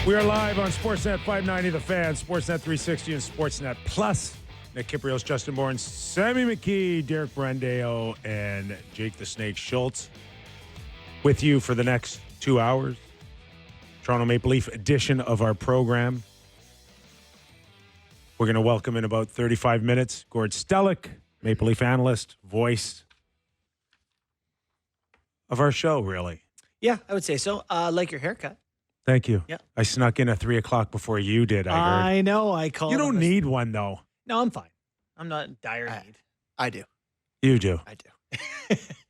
We are live on Sportsnet 590 The Fan, Sportsnet 360, and Sportsnet Plus. Nick Kypreos, Justin Bourne, Sammy McKee, Derek Brandeo, and Jake the Snake Schultz with you for the next 2 hours. Toronto Maple Leaf edition of our program. We're going to welcome in about 35 minutes Gord Stellick, Maple Leaf analyst, voice of our show, really. Yeah, I would say so. Like your haircut. Thank you. Yeah. I snuck in at 3 o'clock before you did, I heard. I know. I called. You don't need one, though. No, I'm fine. I'm not in dire need. I do. You do. I do.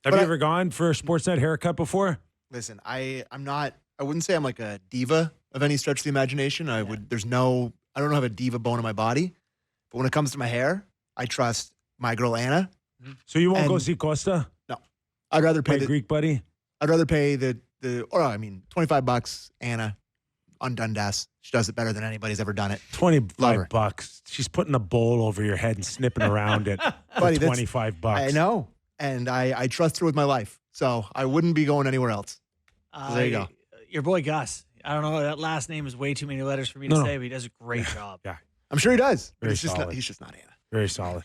Have you ever gone for a Sportsnet haircut before? Listen, I'm not. I wouldn't say I'm like a diva of any stretch of the imagination. I don't have a diva bone in my body. But when it comes to my hair, I trust my girl Anna. So you won't go see Costa? No. I'd rather pay My Greek buddy? I'd rather pay $25, Anna on Dundas. She does it better than anybody's ever done it. $25. She's putting a bowl over your head and snipping around it for Buddy, $25. I know. And I trust her with my life. So I wouldn't be going anywhere else. So there you go. Your boy Gus. I don't know. That last name is way too many letters for me to say, but he does a great job. Yeah. I'm sure he does. But Very solid. he's just not Anna. Very solid.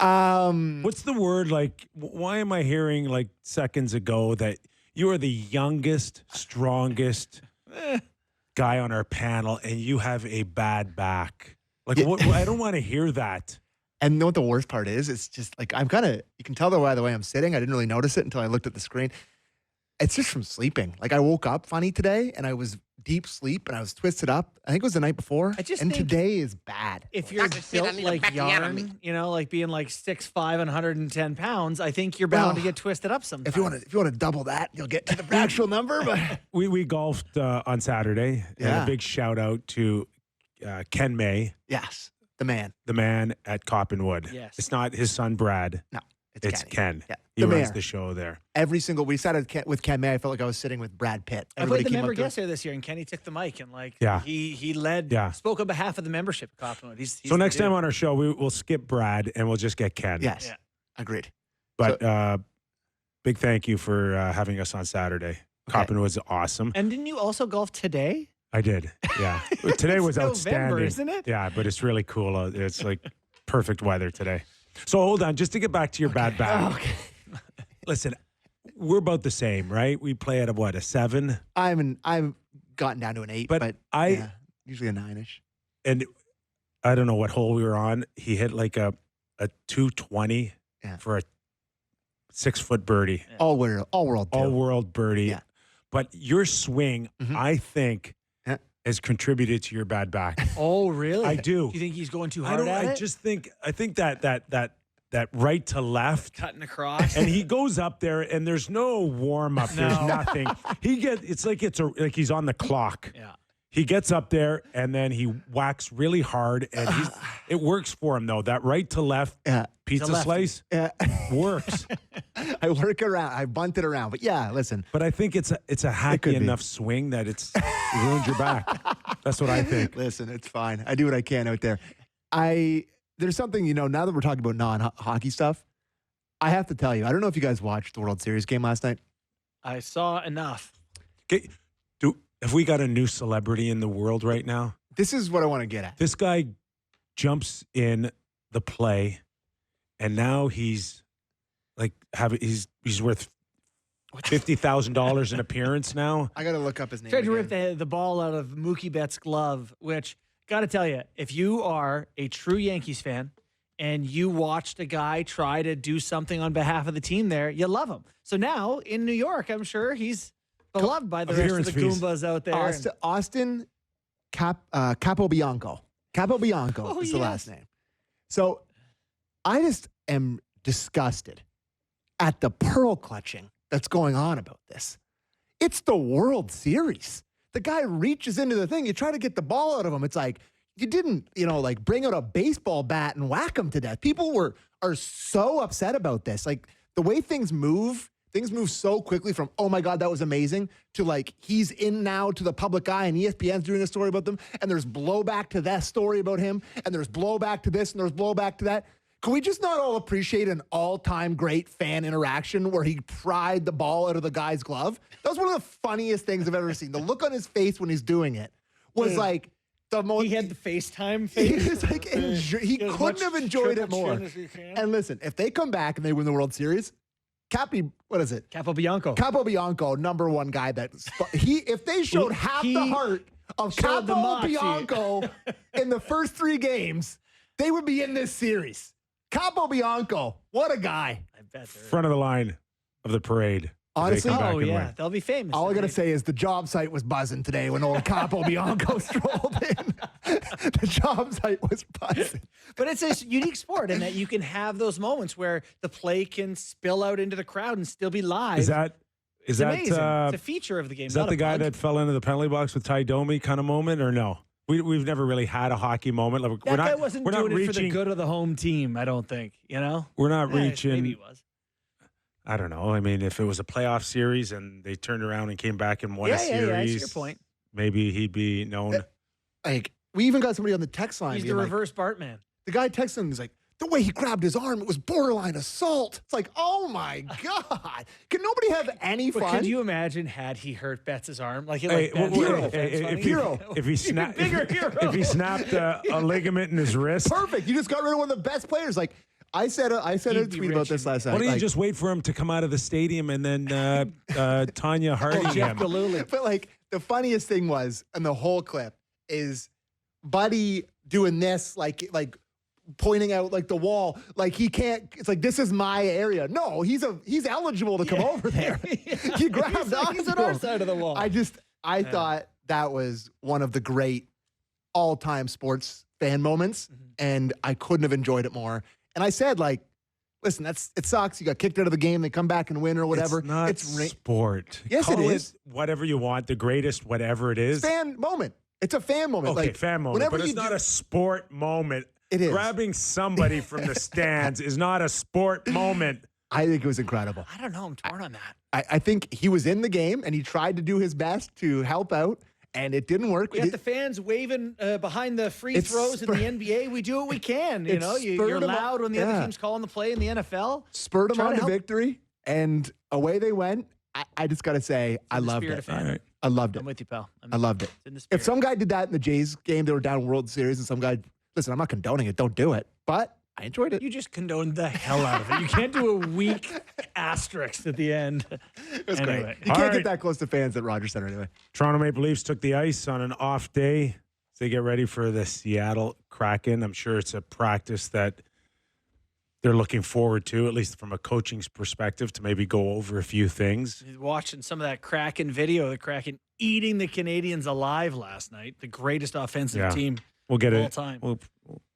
What's the word like? Why am I hearing like seconds ago that you are the youngest, strongest guy on our panel and you have a bad back? Like, I don't want to hear that. And you know what the worst part is? It's just like you can tell by the way I'm sitting. I didn't really notice it until I looked at the screen. It's just from sleeping. Like I woke up funny today and I was deep sleep and I was twisted up. I think it was the night before. And today is bad. If you're built like yarn, like being like 6'5" and 110 pounds, I think you're bound to get twisted up sometimes. If you want to double that, you'll get to the actual number. But we golfed on Saturday. Yeah. And a big shout out to Ken May. Yes, the man at Coppenwood. Yes. It's not his son, Brad. No, it's Ken. Yeah. He runs the show there. We sat with Ken May. I felt like I was sitting with Brad Pitt. I played the member guest there this year, and Kenny took the mic and he led, spoke on behalf of the membership at Coppenwood. So next time on our show, we'll skip Brad and we'll just get Ken. Yes, agreed. But big thank you for having us on Saturday. Okay. Coppenwood's awesome. And didn't you also golf today? I did. Yeah, today was outstanding, November, isn't it? Yeah, but it's really cool. It's like perfect weather today. So hold on, just to get back to your bad back. Okay. Listen, we're about the same, right? We play at a 7. I've gotten down to an 8, but usually a 9-ish. And I don't know what hole we were on. He hit like a 220 for a 6-foot birdie. Yeah. All world birdie. Yeah. But your swing, I think, has contributed to your bad back. Oh, really? I do. Do you think he's going too hard at it? I think that right to left, cutting across, and he goes up there, and there's no warm up. There's nothing. It's like he's on the clock. Yeah. He gets up there and then he whacks really hard, and it works for him though. That right to left pizza slice works. I work around. I bunt it around, but listen. But I think it's a hacky enough swing that it ruins your back. That's what I think. Listen, it's fine. I do what I can out there. There's something, now that we're talking about non-hockey stuff, I have to tell you, I don't know if you guys watched the World Series game last night. I saw enough. Okay. Have we got a new celebrity in the world right now? This is what I want to get at. This guy jumps in the play, and now he's worth $50,000 an appearance now. I got to look up his name. Tried to rip the ball out of Mookie Betts' glove, which, got to tell you, if you are a true Yankees fan and you watched a guy try to do something on behalf of the team there, you love him. So now in New York, I'm sure he's beloved by the rest of the Goombas out there. Austin Capobianco. Capobianco is the last name. So I just am disgusted at the pearl clutching that's going on about this. It's the World Series. The guy reaches into the thing. You try to get the ball out of him. It's like you didn't, bring out a baseball bat and whack him to death. People are so upset about this. Like the way things move so quickly from, oh my God, that was amazing, to like he's in now to the public eye and ESPN's doing a story about them, and there's blowback to that story about him, and there's blowback to this, and there's blowback to that. Can we just not all appreciate an all-time great fan interaction where he pried the ball out of the guy's glove? That was one of the funniest things I've ever seen. The look on his face when he's doing it was like, the most. He had the FaceTime He face. was like, he couldn't have enjoyed it more. And listen, if they come back and they win the World Series, Capobianco. Capobianco, number one guy if they showed half the heart of Capobianco in the first 3 games, they would be in this series. Capobianco, what a guy. I bet. Front of the line of the parade. Honestly, they'll be famous. All I got to say is the job site was buzzing today when old Capobianco strolled in. The job site was buzzing. But it's a unique sport in that you can have those moments where the play can spill out into the crowd and still be live. Is that amazing. It's a feature of the game. Is that the guy that fell into the penalty box with Ty Domi kind of moment, or no? We've never really had a hockey moment. Like, that guy wasn't doing it for the good of the home team, I don't think. We're not reaching. Maybe he was. I don't know. I mean, if it was a playoff series and they turned around and came back and won a series, yeah, that's your point. Maybe he'd be known. We even got somebody on the text line. He's the reverse Bartman. The guy texted him. He's like, the way he grabbed his arm, it was borderline assault. It's like, oh my God. Can nobody have any fun? But could you imagine had he hurt Betts' arm? Like, if he snapped a ligament in his wrist. Perfect. You just got rid of one of the best players. Like, I said a tweet about this last night. Why don't you just wait for him to come out of the stadium and then Tanya Harding him? But like the funniest thing was, in the whole clip, is Buddy doing this, like pointing out like the wall, like he can't. It's like, this is my area. No, he's eligible to come over there. He grabbed he's on our side of the wall. I thought that was one of the great all-time sports fan moments, and I couldn't have enjoyed it more. And I said, like, listen, it sucks. You got kicked out of the game. They come back and win or whatever. It's not sport. Yes, Call it is. Whatever you want, the greatest, whatever it is. Fan moment. It's a fan moment. Okay, fan moment. But it's not a sport moment. It is. Grabbing somebody from the stands is not a sport moment. I think it was incredible. I don't know. I'm torn on that. I think he was in the game, and he tried to do his best to help out. And it didn't work. We got the fans waving behind the free throws in the NBA. We do what we can. You're loud when the other team's calling the play in the NFL. Spurred them on to victory, and away they went. I just got to say, I loved it. Right. I loved it. I'm with you, pal. I loved it. If some guy did that in the Jays game, they were down World Series, and some guy, listen, I'm not condoning it. Don't do it. But I enjoyed it. You just condoned the hell out of it. You can't do a weak asterisk at the end. It was great. You can't get that close to fans at Rogers Center anyway. Toronto Maple Leafs took the ice on an off day as they get ready for the Seattle Kraken. I'm sure it's a practice that they're looking forward to, at least from a coaching's perspective, to maybe go over a few things. Watching some of that Kraken video, the Kraken eating the Canadiens alive last night, the greatest offensive team of all time. We'll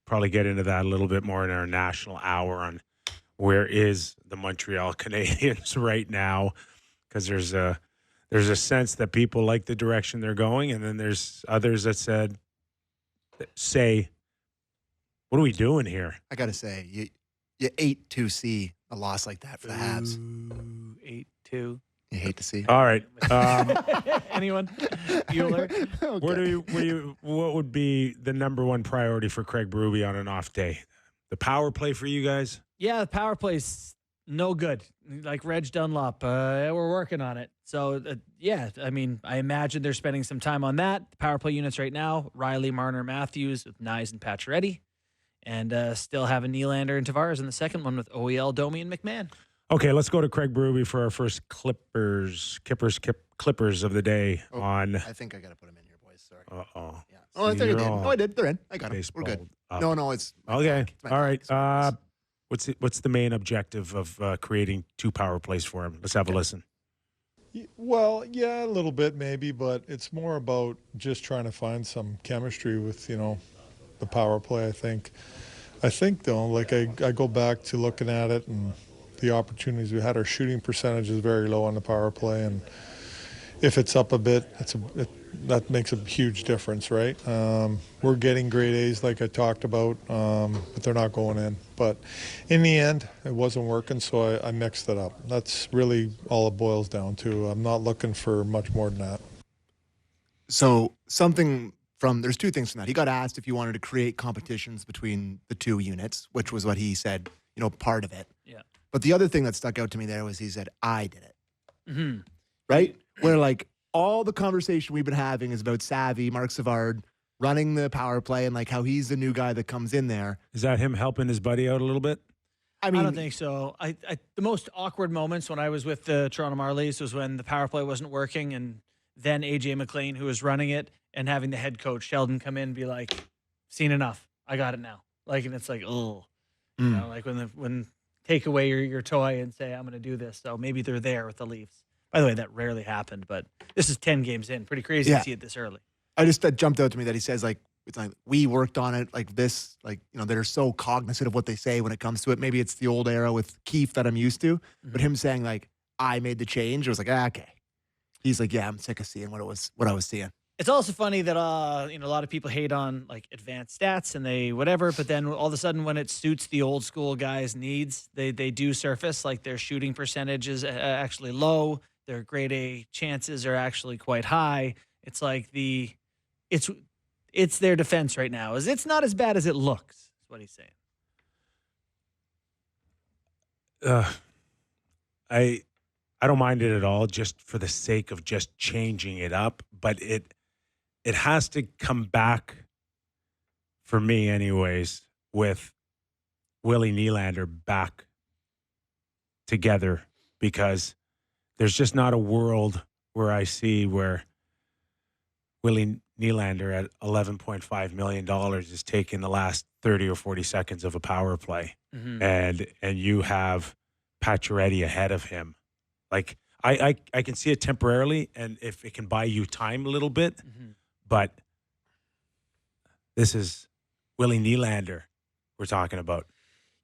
probably get into that a little bit more in our national hour on where is the Montreal Canadiens right now, because there's a sense that people like the direction they're going, and then there's others that say, what are we doing here? I got to say, you ate to see a loss like that for the Habs. 8-2. You hate to see it. All right. Anyone? Bueller? Okay. What would be the number one priority for Craig Berube on an off day? The power play for you guys? Yeah, the power play's no good. Like Reg Dunlop, we're working on it. So, I mean, I imagine they're spending some time on that. The power play units right now, Riley, Marner, Matthews with Nyes and Pacioretty. And still having Nylander and Tavares in the second one with OEL, Domi, and McMahon. Okay, let's go to Craig Berube for our first Clippers of the day on. I think I got to put them in here, boys. Sorry. Uh-oh. Yeah. Oh, I think I did. No, I did. They're in. I got them. We're good. Up. No, it's okay. All right. What's the main objective of creating two power plays for him? Let's have a listen. Well, yeah, a little bit maybe, but it's more about just trying to find some chemistry with, the power play, I think. Though, like I go back to looking at it and the opportunities we had, our shooting percentage is very low on the power play, and if it's up a bit, that makes a huge difference, right? We're getting grade A's like I talked about, but they're not going in. But in the end, it wasn't working, so I mixed it up. That's really all it boils down to. I'm not looking for much more than that. So there's two things from that. He got asked if he wanted to create competitions between the two units, which was what he said, part of it. Yeah. But the other thing that stuck out to me there was he said, I did it. Mm-hmm. Right? Where like all the conversation we've been having is about Savvy, Mark Savard, running the power play and like how he's the new guy that comes in there. Is that him helping his buddy out a little bit? I mean, I don't think so. The most awkward moments when I was with the Toronto Marlies was when the power play wasn't working, and then AJ McLean, who was running it, and having the head coach Sheldon come in and be like, "Seen enough. I got it now." Like, and it's like, oh, you know, like when take away your toy and say, "I'm going to do this." So maybe they're there with the Leafs. By the way, that rarely happened, but this is 10 games in. Pretty crazy to see it this early. That jumped out to me that he says like, it's like we worked on it like this, like, you know, they're so cognizant of what they say when it comes to it. Maybe it's the old era with Keefe that I'm used to, but him saying like, I made the change. It was like, okay. He's like, yeah, I'm sick of seeing what I was seeing. It's also funny that you know, a lot of people hate on like advanced stats and they whatever, but then all of a sudden when it suits the old school guys' needs, they do surface. Like their shooting percentage is actually low. Their grade A chances are actually quite high. It's like it's their defense right now. It's not as bad as it looks. Is what he's saying. I don't mind it at all, just for the sake of just changing it up. But it has to come back, for me anyways, with Willie Nylander back together, because there's just not a world where I see where Willie Nylander at $11.5 million is taking the last 30 or 40 seconds of a power play, and you have Pacioretty ahead of him. Like I can see it temporarily, and if it can buy you time a little bit, but this is Willie Nylander we're talking about.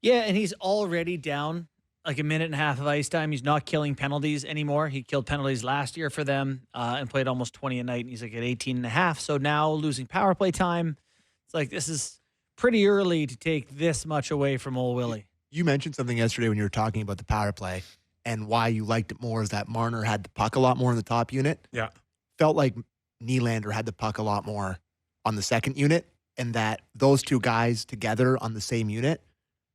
Yeah, and he's already down like a minute and a half of ice time. He's not killing penalties anymore. He killed penalties last year for them and played almost 20 a night, and he's like at 18 and a half. So now losing power play time, it's like this is pretty early to take this much away from old Willie. You mentioned something yesterday when you were talking about the power play and why you liked it more is that Marner had the puck a lot more in the top unit. Yeah. Felt like Nylander had the puck a lot more on the second unit, and that those two guys together on the same unit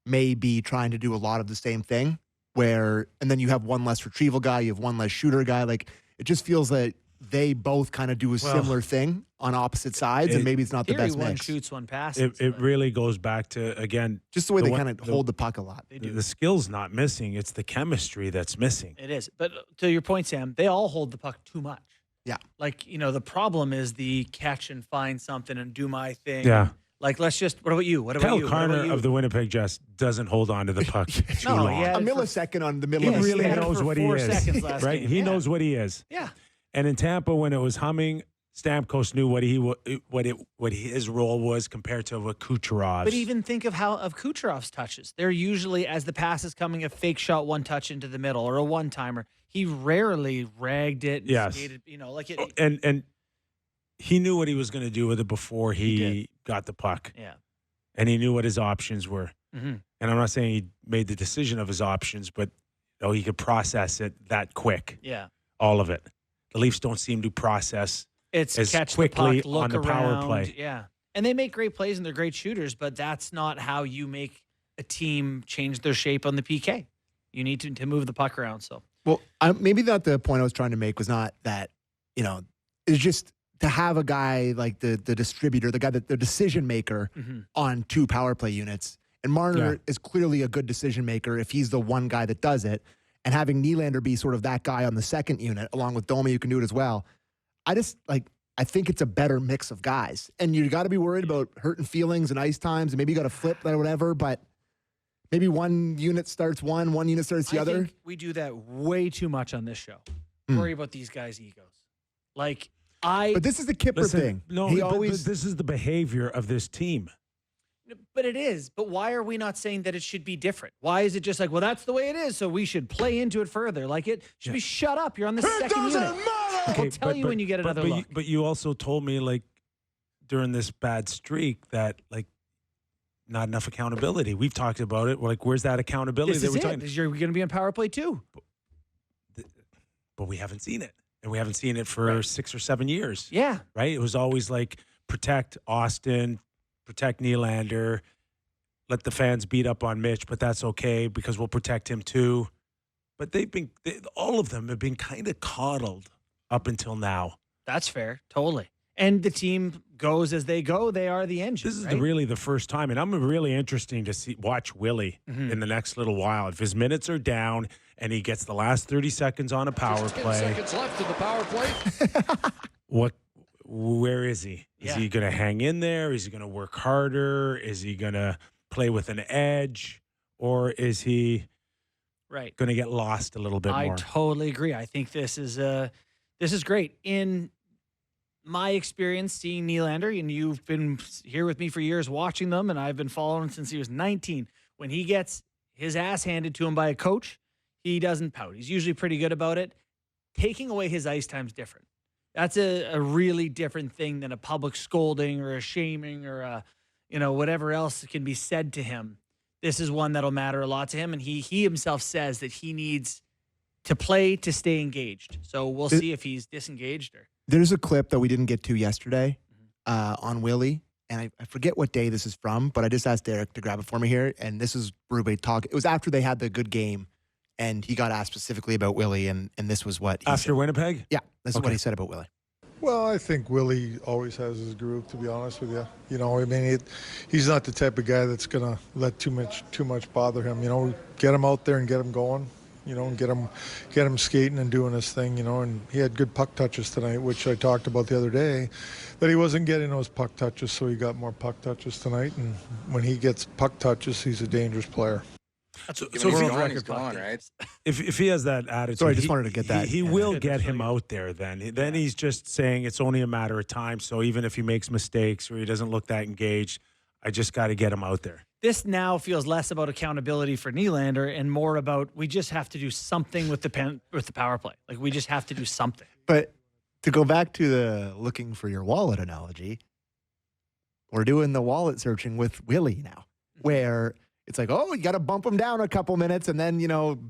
may be trying to do a lot of the same thing, and then you have one less retrieval guy, you have one less shooter guy. Like, it just feels that they both kind of do a similar thing on opposite sides, and maybe it's not the best one mix. shoots, one passes. It really goes back to, again, Just the way they kind of hold the puck a lot. They do. The skill's not missing. It's the chemistry that's missing. It is. But to your point, Sam, they all hold the puck too much. Yeah. Like, you know, the problem is the catch and find something and do my thing. Yeah. Like, let's just, what about you? What about Kyle you? What about Carter you? of the Winnipeg Jets doesn't hold on to the puck too No, long. yeah. A millisecond on the middle He of a really snap. knows for what he 4 is, seconds last right? game. He Yeah. knows what he is. Yeah. And in Tampa, when it was humming, Stamkos knew what his role was compared to what Kucherov's. But even think of Kucherov's touches. They're usually, as the pass is coming, a fake shot, one touch into the middle, or a one-timer. He rarely ragged it and Yes. skated, you know, like it. And he knew what he was going to do with it before he got the puck. Yeah. And he knew what his options were. Mm-hmm. And I'm not saying he made the decision of his options, but he could process it that quick. Yeah. All of it. The Leafs don't seem to process It's as catch quickly the puck, look on the around. power play. Yeah. And they make great plays and they're great shooters, but that's not how you make a team change their shape on the PK. You need to move the puck around. So, Well, maybe not the point I was trying to make was not that, you know, it's just to have a guy like the distributor, the guy that the decision maker on two power play units. And Marner is clearly a good decision maker if he's the one guy that does it. And having Nylander be sort of that guy on the second unit, along with Domi, who can do it as well. I think it's a better mix of guys. And you got to be worried about hurting feelings and ice times, and maybe you got to flip that or whatever, but maybe one unit starts one unit starts the I other. think we do that way too much on this show. Worry about these guys' egos. But this is the Kyper thing. No, but this is the behavior of this team. But it is. But why are we not saying that it should be different? Why is it just like, well, that's the way it is, so we should play into it further? Like, it should be shut up. You're on the second unit. I'll tell you when you get another look. But you also told me, like, during this bad streak that, like, not enough accountability. We've talked about it. Like, where's that accountability? This is it. You're going to be on power play too. But we haven't seen it. And we haven't seen it for 6 or 7 years. Yeah. Right? It was always like, protect Austin, protect Nylander, let the fans beat up on Mitch, but that's okay because we'll protect him too. But all of them have been kind of coddled up until now. That's fair. Totally. And the team goes as they go, they are the engine. This is right? really the first time, and I'm really interesting to watch Willie in the next little while. If his minutes are down and he gets the last 30 seconds on a power play, 10 seconds left in the power play. where is he? Is he going to hang in there? Is he going to work harder? Is he going to play with an edge? Or is he right going to get lost a little bit more? I totally agree. I think this is great. In my experience seeing Nylander, and you've been here with me for years watching them, and I've been following him since he was 19. When he gets his ass handed to him by a coach, he doesn't pout. He's usually pretty good about it. Taking away his ice time's different. That's a really different thing than a public scolding or a shaming or a, whatever else can be said to him. This is one that'll matter a lot to him, and he himself says that he needs to play to stay engaged. So we'll see if he's disengaged or. There's a clip that we didn't get to yesterday on Willie, and I forget what day this is from, but I just asked Derek to grab it for me here, and this is Berube talking. It was after they had the good game, and he got asked specifically about Willie, and this was what he After said. Winnipeg? Yeah, this is what he said about Willie. Well, I think Willie always has his groove, to be honest with you. He's not the type of guy that's going to let too much bother him. Get him out there and get him going. And get him skating and doing his thing, and he had good puck touches tonight, which I talked about the other day, that he wasn't getting those puck touches, so he got more puck touches tonight, and when he gets puck touches, he's a dangerous player. So When he's gone, he's gone, right? If he has that attitude, Sorry, I just wanted to get that. He will get him out there then. Then he's just saying it's only a matter of time, so even if he makes mistakes or he doesn't look that engaged, I just got to get him out there. This now feels less about accountability for Nylander and more about we just have to do something with the power play. Like we just have to do something. But to go back to the looking for your wallet analogy, we're doing the wallet searching with Willie now, where it's like, oh, you got to bump him down a couple minutes and then,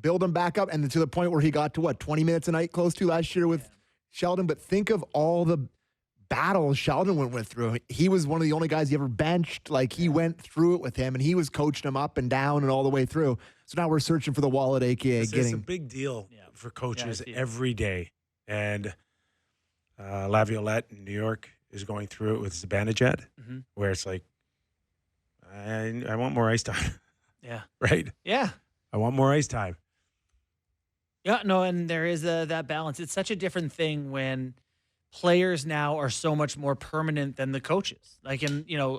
build him back up. And to the point where he got to 20 minutes a night close to last year with Sheldon. But think of all the battles Sheldon went through. He was one of the only guys he ever benched. Like he went through it with him, and he was coaching him up and down and all the way through. So now we're searching for the wallet, aka It's getting a big deal for coaches every day. And Laviolette in New York is going through it with Zibanejad, where it's like, I want more ice time. Yeah. Right? Yeah. I want more ice time. Yeah, no, and there is that balance. It's such a different thing when players now are so much more permanent than the coaches. Like,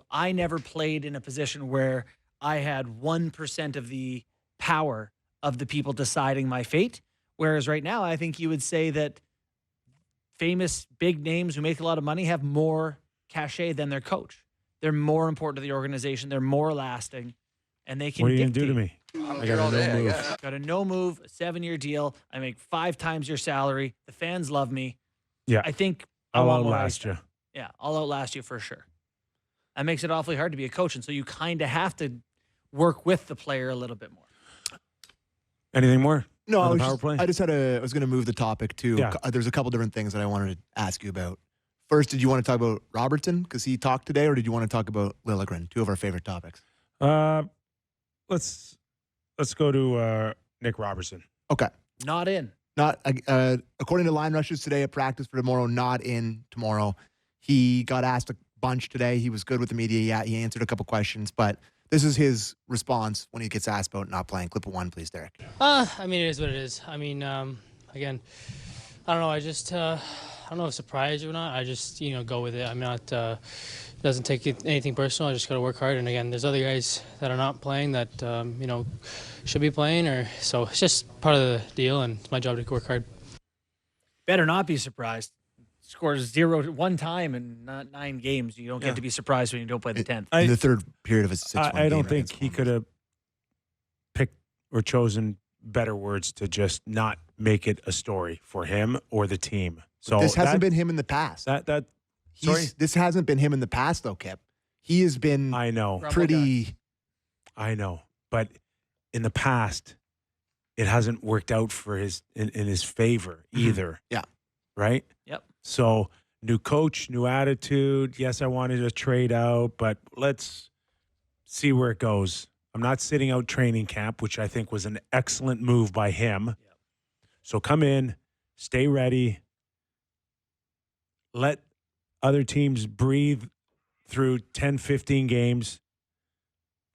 I never played in a position where I had 1% of the power of the people deciding my fate. Whereas right now, I think you would say that famous big names who make a lot of money have more cachet than their coach. They're more important to the organization. They're more lasting, and they can. What are you going to do to me? I'm I here got all a no day, I move. guess. Got a no move, a 7-year deal. I make 5 times your salary. The fans love me. Yeah. I think I I'll want more ice outlast you. time. Yeah, I'll outlast you for sure. That makes it awfully hard to be a coach, and so you kind of have to work with the player a little bit more. Anything more? No, on I the power play? was going to move the topic to. Yeah. There's a couple different things that I wanted to ask you about. First, did you want to talk about Robertson because he talked today, or did you want to talk about Liljegren, two of our favorite topics? Let's go to Nick Robertson. Okay. Not in. Not according to line rushes today at practice for tomorrow. Not in tomorrow. He got asked a bunch today. He was good with the media. Yeah, he answered a couple questions, but this is his response when he gets asked about not playing. Clip of 1, please, Derek. I mean, it is what it is. I mean, again, I don't know. I just, I don't know if surprised or not. I just, go with it. I'm not, it doesn't take anything personal. I just got to work hard. And again, there's other guys that are not playing that, should be playing. So it's just part of the deal, and it's my job to work hard. Better not be surprised. Scores 0 one time in not 9 games. You don't get to be surprised when you don't play the 10th. In the third period of his 6-1 I don't game think he could have picked or chosen better words to just not make it a story for him or the team. So this hasn't been him in the past. This hasn't been him in the past, though, Kip. He has been I know. pretty. I know. But in the past, it hasn't worked out for in his favor either. Yeah. Right? Yep. So new coach, new attitude. Yes, I wanted to trade out, but let's see where it goes. I'm not sitting out training camp, which I think was an excellent move by him. Yep. So come in, stay ready. Let other teams breathe through 10, 15 games,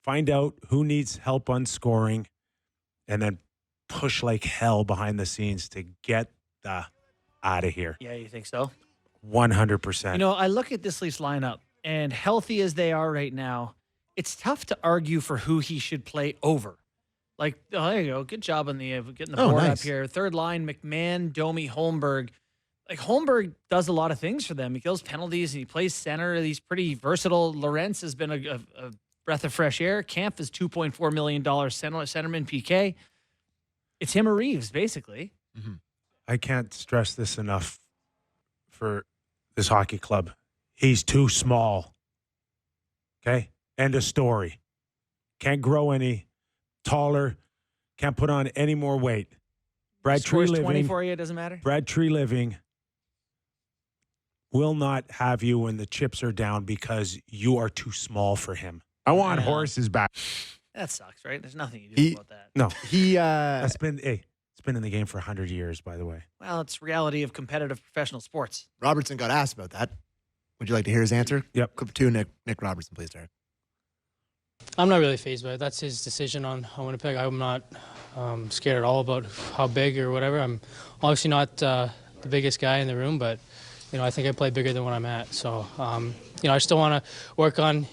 find out who needs help on scoring, and then push like hell behind the scenes to get the out of here. Yeah, you think so? 100%. You know, I look at this Leafs lineup, and healthy as they are right now, it's tough to argue for who he should play over. Like, oh, there you go. Good job on the getting the board up here. Third line, McMahon, Domi, Holmberg. Like, Holmberg does a lot of things for them. He kills penalties, and he plays center. He's pretty versatile. Lorentz has been a breath of fresh air. Kampf is $2.4 million centerman PK. It's him or Reeves, basically. Mm-hmm. I can't stress this enough for this hockey club. He's too small. Okay? End of story. Can't grow any taller. Can't put on any more weight. Brad Scores Tree 20 Living. for you, it doesn't matter? Brad Tree Living will not have you when the chips are down because you are too small for him. I want horses back. That sucks, right? There's nothing you do about that. No. He It's been in the game for 100 years, by the way. Well, it's reality of competitive professional sports. Robertson got asked about that. Would you like to hear his answer? Yep. Clip 2, Nick Robertson, please, Derek. I'm not really fazed by it. That's his decision on Winnipeg. I'm not scared at all about how big or whatever. I'm obviously not the biggest guy in the room, but I think I play bigger than what I'm at. So I still want to work on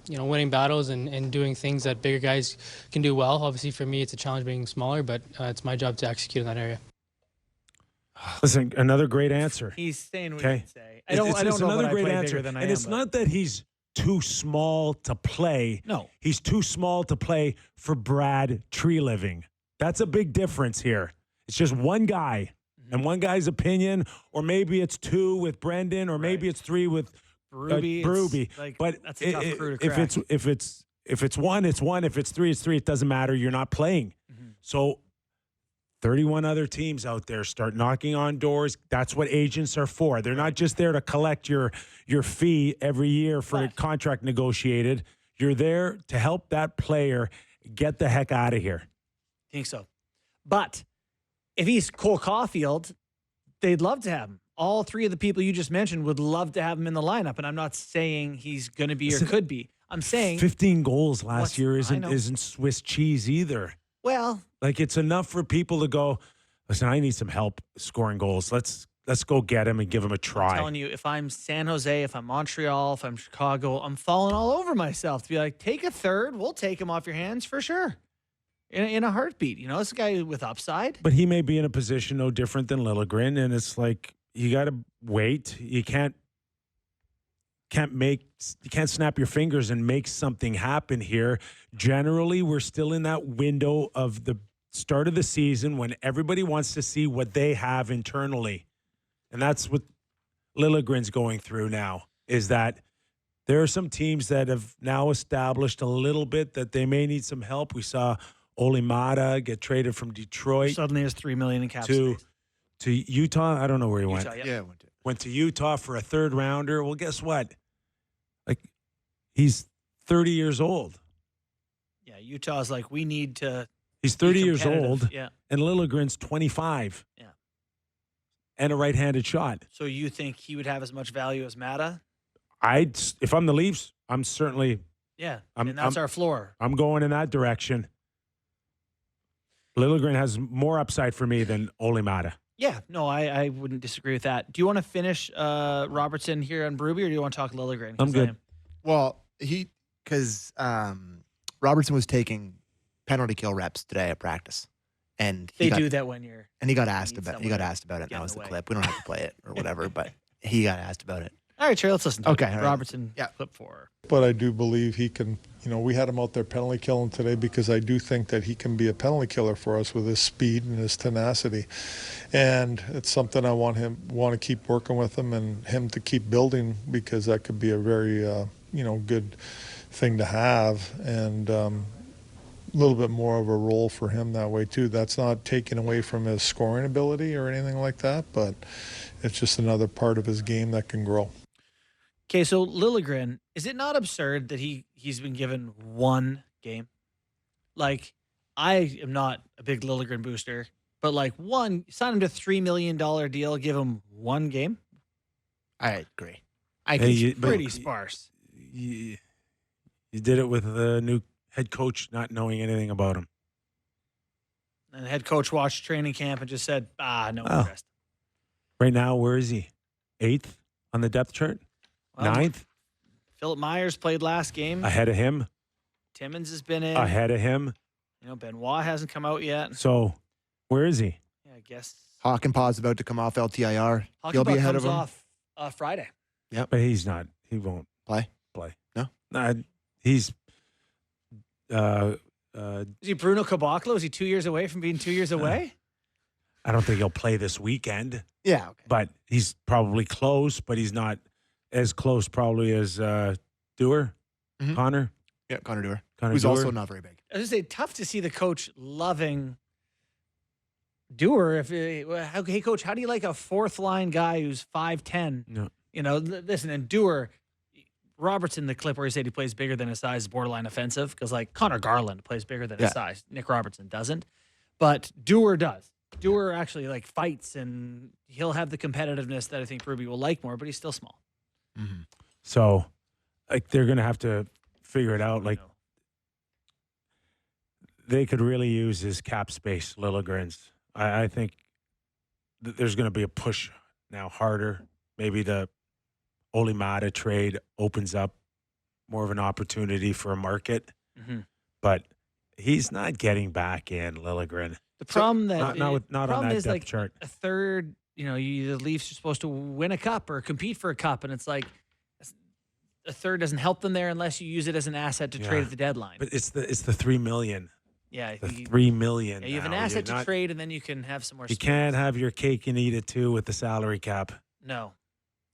winning battles and doing things that bigger guys can do well. Obviously, for me, it's a challenge being smaller, but it's my job to execute in that area. Listen, another great answer. He's saying what Okay. he say. I don't know another what I great play answer. bigger than I And am. it's not that he's too small to play. No. He's too small to play for Brad Tree Living. That's a big difference here. It's just one guy and one guy's opinion, or maybe it's two with Brendan, or maybe it's three with Berube. But that's a tough crew to if crack. if it's one, it's one. If it's three, it's three. It doesn't matter. You're not playing. So 31 other teams out there start knocking on doors. That's what agents are for. They're not just there to collect your fee every year for a contract negotiated. You're there to help that player get the heck out of here. I think so. But if he's Cole Caulfield, they'd love to have him. All three of the people you just mentioned would love to have him in the lineup. And I'm not saying he's going to be or could be. I'm saying 15 goals last year isn't Swiss cheese either. Well, like, it's enough for people to go, listen, I need some help scoring goals. Let's go get him and give him a try. I'm telling you, if I'm San Jose, if I'm Montreal, if I'm Chicago, I'm falling all over myself to be like, take a third. We'll take him off your hands for sure. In a heartbeat. It's a guy with upside. But he may be in a position no different than Liljegren, and it's like, you got to wait. You can't snap your fingers and make something happen here. Generally, we're still in that window of the start of the season when everybody wants to see what they have internally. And that's what Liljegren's going through now, is that there are some teams that have now established a little bit that they may need some help. We saw Olimata get traded from Detroit. Suddenly has $3 million in cap space. To Utah. I don't know where he went. Yeah, went to Utah for a third rounder. Well, guess what? Like, he's 30 years old. Yeah, Utah's like, we need to. He's 30 years old. Yeah. And Liljegren's 25. Yeah. And a right-handed shot. So you think he would have as much value as Mata? If I'm the Leafs, I'm certainly. Yeah. And that's our floor. I'm going in that direction. Liljegren has more upside for me than Olimata. Yeah, no, I wouldn't disagree with that. Do you want to finish Robertson here on Berube, or do you want to talk Liljegren? I'm good. Well, because Robertson was taking penalty kill reps today at practice, and they do that when you're. And he got asked about it. That was the clip. We don't have to play it or whatever, but he got asked about it. All right, Trey, let's listen to it. Right. Robertson, clip 4. But I do believe he can, we had him out there penalty killing today because I do think that he can be a penalty killer for us with his speed and his tenacity. And it's something I want to keep working with him and him to keep building, because that could be a very, good thing to have. And a little bit more of a role for him that way too. That's not taken away from his scoring ability or anything like that, but it's just another part of his game that can grow. Okay, so Liljegren, is it not absurd that he's been given one game? Like, I am not a big Liljegren booster, but sign him to $3 million deal, give him one game. I agree. Pretty sparse. You did it with the new head coach not knowing anything about him. And the head coach watched training camp and just said, no interest. Right now, where is he? 8th on the depth chart? 9th? Philip Myers played last game. Ahead of him. Timmins has been in. Ahead of him. Benoit hasn't come out yet. So, where is he? Yeah, I guess. Hockenpaw's about to come off LTIR. He'll be ahead of him. Off Friday. Yep. But he's not. He won't play. No. He's... is he Bruno Caboclo? Is he 2 years away from being 2 years away? I don't think he'll play this weekend. Yeah. Okay. But he's probably close, but he's not as close probably as Dewar, Connor. Yeah, Connor Dewar. Who's also not very big. I was going to say, tough to see the coach loving Dewar. Hey, coach, how do you like a fourth-line guy who's 5'10"? No. Listen, and Dewar, Robertson, the clip where he said he plays bigger than his size is borderline offensive because, Connor Garland plays bigger than his size. Nick Robertson doesn't. But Dewar does. Dewar actually, fights, and he'll have the competitiveness that I think Berube will like more, but he's still small. Mm-hmm. So, they're going to have to figure it out. They could really use his cap space, Liljegren's. I think there's going to be a push now harder. Maybe the Olimata trade opens up more of an opportunity for a market. Mm-hmm. But he's not getting back in, Liljegren. The problem not on that depth chart. A third, the Leafs are supposed to win a cup or compete for a cup, and it's like a third doesn't help them there unless you use it as an asset to trade at the deadline. But it's the $3 million. Yeah, the $3 million. Yeah, you have an asset to trade, and then you can have some more. You can't have your cake and eat it too with the salary cap. No,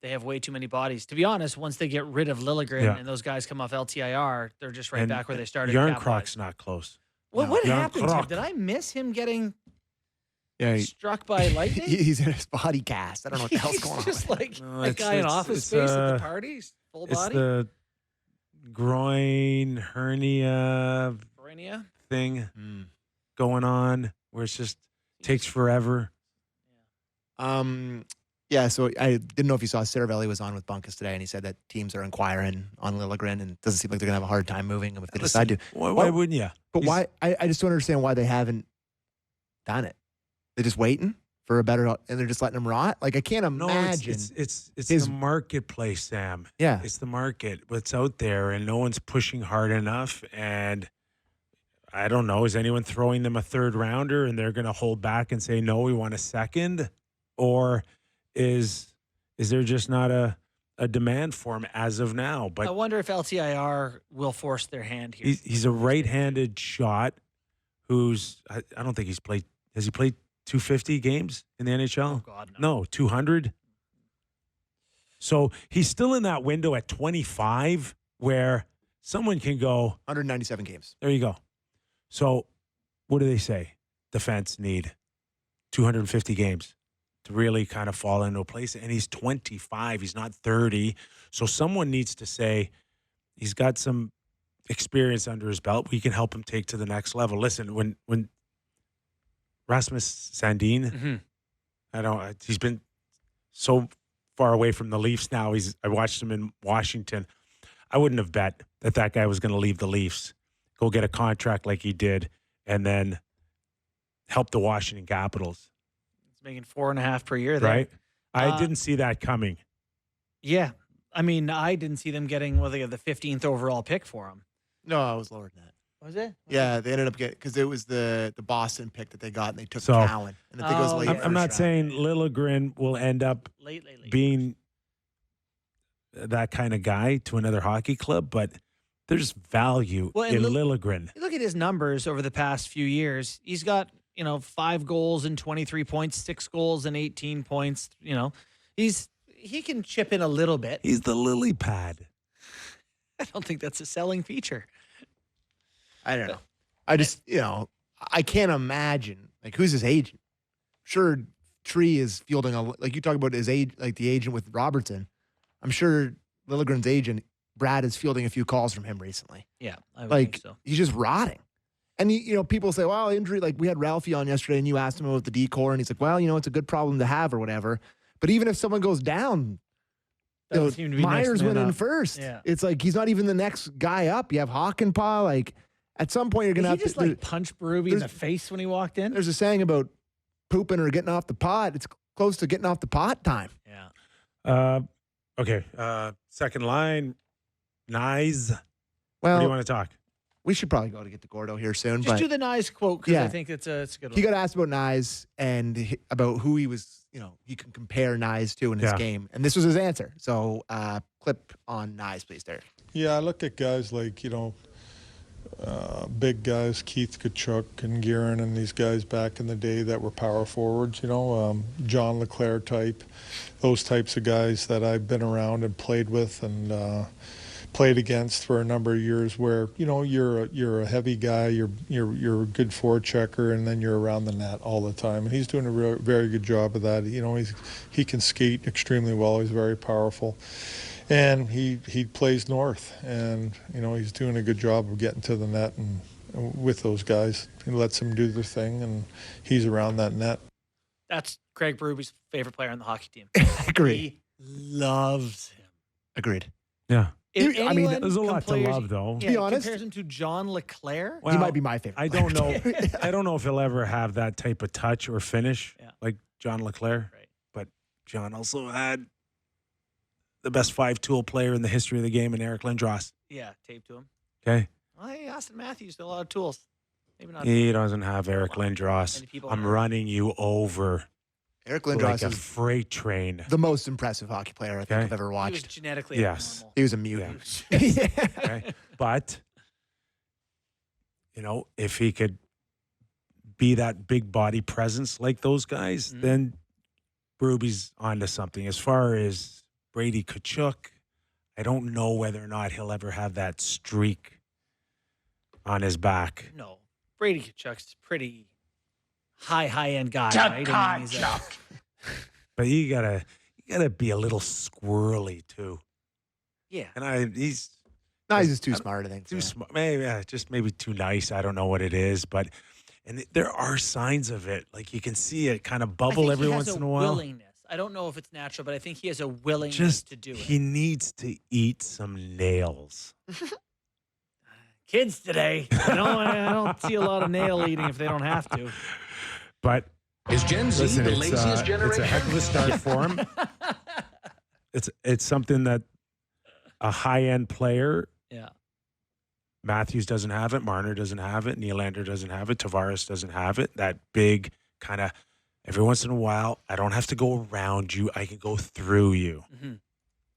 they have way too many bodies. To be honest, once they get rid of Liljegren and those guys come off LTIR, they're just right back where they started. Yarncrock's not close. What happened to him? Did I miss him getting struck by lightning? He's in his body cast. I don't know what the hell's going on. Just a guy in office space at the parties, full body. It's the groin hernia thing going on where it just takes forever. Yeah, so I didn't know if you saw Saravelli was on with Bunkus today, and he said that teams are inquiring on Liljegren, and it doesn't seem like they're going to have a hard time moving him if they decide to. Why wouldn't you? But why? I just don't understand why they haven't done it. They're just waiting for a better, and they're just letting him rot. I can't imagine. It's the marketplace, Sam. Yeah. It's the market. What's out there, and no one's pushing hard enough, and I don't know. Is anyone throwing them a third rounder, and they're going to hold back and say, no, we want a second? Or is there just not a demand for him as of now? But I wonder if LTIR will force their hand here. He's a right-handed shot who's I don't think he's played. Has he played 250 games in the NHL? Oh, God, no. 200? So he's still in that window at 25 where someone can go. 197 games. There you go. So what do they say? Defense need 250 games to really kind of fall into a place. And he's 25. He's not 30. So someone needs to say he's got some experience under his belt. We can help him take to the next level. Listen, when Rasmus Sandin, he's been so far away from the Leafs now. I watched him in Washington. I wouldn't have bet that guy was going to leave the Leafs, go get a contract like he did, and then help the Washington Capitals. He's making $4.5 per year there. Right? I didn't see that coming. Yeah. I mean, I didn't see them getting they had the 15th overall pick for him. No, it was lower than that. Was it? Yeah, they ended up getting, because it was the Boston pick that they got, and they took Cowan. And I think it was late. I'm not saying Liljegren will end up late being that kind of guy to another hockey club, but there's value in Liljegren. Look at his numbers over the past few years. He's got 5 goals and 23 points, 6 goals and 18 points. He can chip in a little bit. He's the lily pad. I don't think that's a selling feature. I don't know. I just, I can't imagine, who's his agent? Sure, Tree is fielding, you talk about his age, the agent with Robertson. I'm sure Liljegren's agent, Brad, is fielding a few calls from him recently. Yeah, I would think so. He's just rotting. And, people say, well, injury, we had Ralphie on yesterday, and you asked him about the decor, and he's like, well, it's a good problem to have or whatever. But even if someone goes down, Doesn't seem to be next Myers man went in up. first. Yeah. It's like he's not even the next guy up. You have Hockenpah. Like at some point you're Did gonna he have just to. like punch Berube in the face when he walked in? There's a saying about pooping or getting off the pot. It's close to getting off the pot time. Yeah. Okay. Second line, Nyes. Well, What do you want to talk? we should probably go to get the Gordo here soon. Just but do the nice quote because Yeah. I think it's a good one. he got asked about Nyes and about who he was, he can compare Nyes to in his Yeah. game. And this was his answer. So clip on Nyes, please, Derek. Yeah, I look at guys like, big guys, Keith Kachuk and Guerin and these guys back in the day that were power forwards, John LeClaire type, those types of guys that I've been around and played with and played against for a number of years where, you're a heavy guy, you're a good forechecker, and then you're around the net all the time. And he's doing a very good job of that. He can skate extremely well. He's very powerful. And he plays north, and he's doing a good job of getting to the net and with those guys. He lets them do their thing, and he's around that net. That's Craig Berube's favorite player on the hockey team. Agreed. He loves him. Agreed. Yeah. If I mean, anyone There's a lot to compares- love, though. Yeah, be honest. compares him to John LeClaire. He might be my favorite. I don't know. player. I don't know if he'll ever have that type of touch or finish like John LeClaire. Right. But John also had the best 5-tool player in the history of the game in Eric Lindros. Yeah, taped to him. Okay. Well, hey, Austin Matthews did a lot of tools. Maybe not. He doesn't have Eric Lindros. Many people I'm have. running you over Eric like Lindros a is freight train. the most impressive hockey player I think Okay. I've ever He was watched. genetically Yes. abnormal. He was a mutant. Yeah. Okay. But, if he could be that big body presence like those guys, then Berube's onto something. As far as Brady Tkachuk, I don't know whether or not he'll ever have that streak on his back. No, Brady Tkachuk's pretty high-end guy, right? I mean, he's But you gotta be a little squirrely too. yeah. And he's Nyes is too smart, I think. too yeah. smart. Maybe too nice. I don't know what it is, but there are signs of it. Like you can see it kind of I bubble think every he has once a in a while. willingness. I don't know if it's natural, but I think he has a willingness Just to do it. he needs to eat some nails. Kids today, I don't see a lot of nail eating if they don't have to. But Is Gen Z listen, the it's laziest a generation? heck of a start for him. It's something that a high-end player, Yeah. Matthews doesn't have it, Marner doesn't have it, Nylander doesn't have it, Tavares doesn't have it. That big kind of every once in a while, I don't have to go around you, I can go through you. Mm-hmm.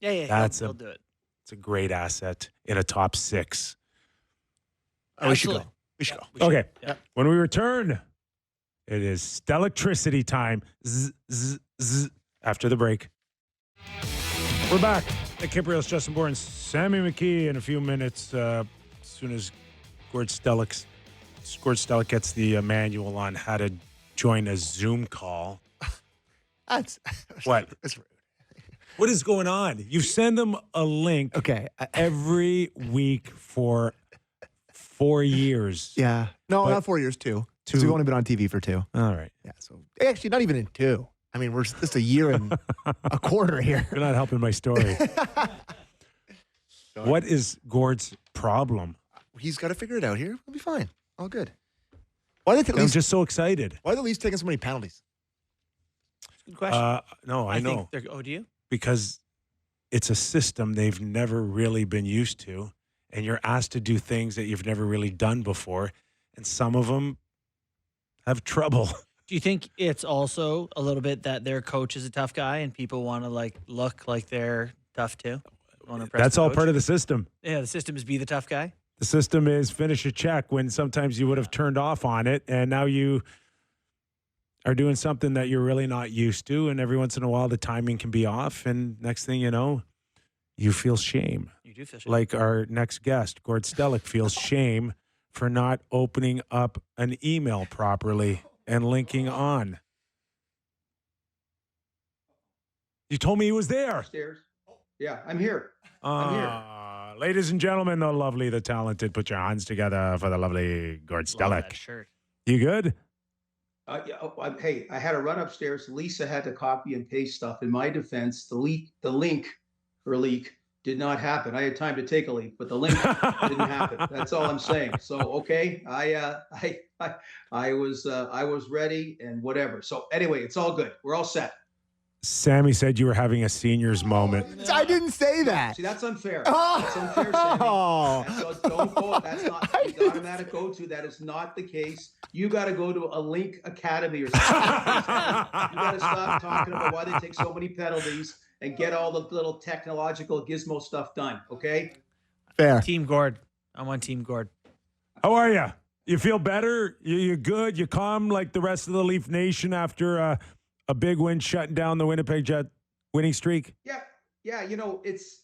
Yeah. That's He'll do it. It's a great asset in a top 6. Oh, we should go. Absolutely. We should go. We should. Okay. Yeah. When we return, it is Stellelectricity time. Zzz, zzz, zzz, after the break. We're back. At Kypreos, Justin Bourne, Sammy McKee in a few minutes. As soon as Gord Stellick gets the manual on how to join a Zoom call. That's What? That's rude. What is going on? You send them a link Okay. every week for 4 years. Yeah. No, But- not 4 years, 2. Because we've only been on TV for 2. All right. Yeah. So actually, not even in 2. I mean, we're just a year and a quarter here. You're not helping my story. What is Gord's problem? He's got to figure it out here. We'll be fine. All good. Why are they at I'm least? just so excited. Why are the Leafs taking so many penalties? Good question. No, I know. Think do you? Because it's a system they've never really been used to, and you're asked to do things that you've never really done before, and some of them have trouble. Do you think it's also a little bit that their coach is a tough guy and people want to look like they're tough too? That's all part of the system. Yeah, the system is be the tough guy. The system is finish a check when sometimes you would have turned off on it, and now you are doing something that you're really not used to, and every once in a while the timing can be off, and next thing you know, you feel shame. You do feel shame. Like our next guest, Gord Stellick, feels shame for not opening up an email properly and linking on. You told me he was there. Upstairs. Yeah, I'm here. Ladies and gentlemen, the lovely, the talented, put your hands together for the lovely Gord Love that Stellick. shirt. You good? Hey, I had to run upstairs. Lisa had to copy and paste stuff. In my defense, the link her leak did not happen. I had time to take a leak, but the link didn't happen. That's all I'm saying. So, okay, I was ready and whatever. So anyway, it's all good. We're all set. Sammy said you were having a seniors moment. I didn't say that. See, that's unfair. Oh. That's unfair, Sammy. Don't go. That's not the automatic go-to. That is not the case. You got to go to a Link Academy or something. You got to stop talking about why they take so many penalties and get all the little technological gizmo stuff done. Okay. Fair. Team Gord. I'm on Team Gord. How are you? You feel better? You good? You calm like the rest of the Leaf Nation after a big win shutting down the Winnipeg Jet winning streak? Yeah. You know, it's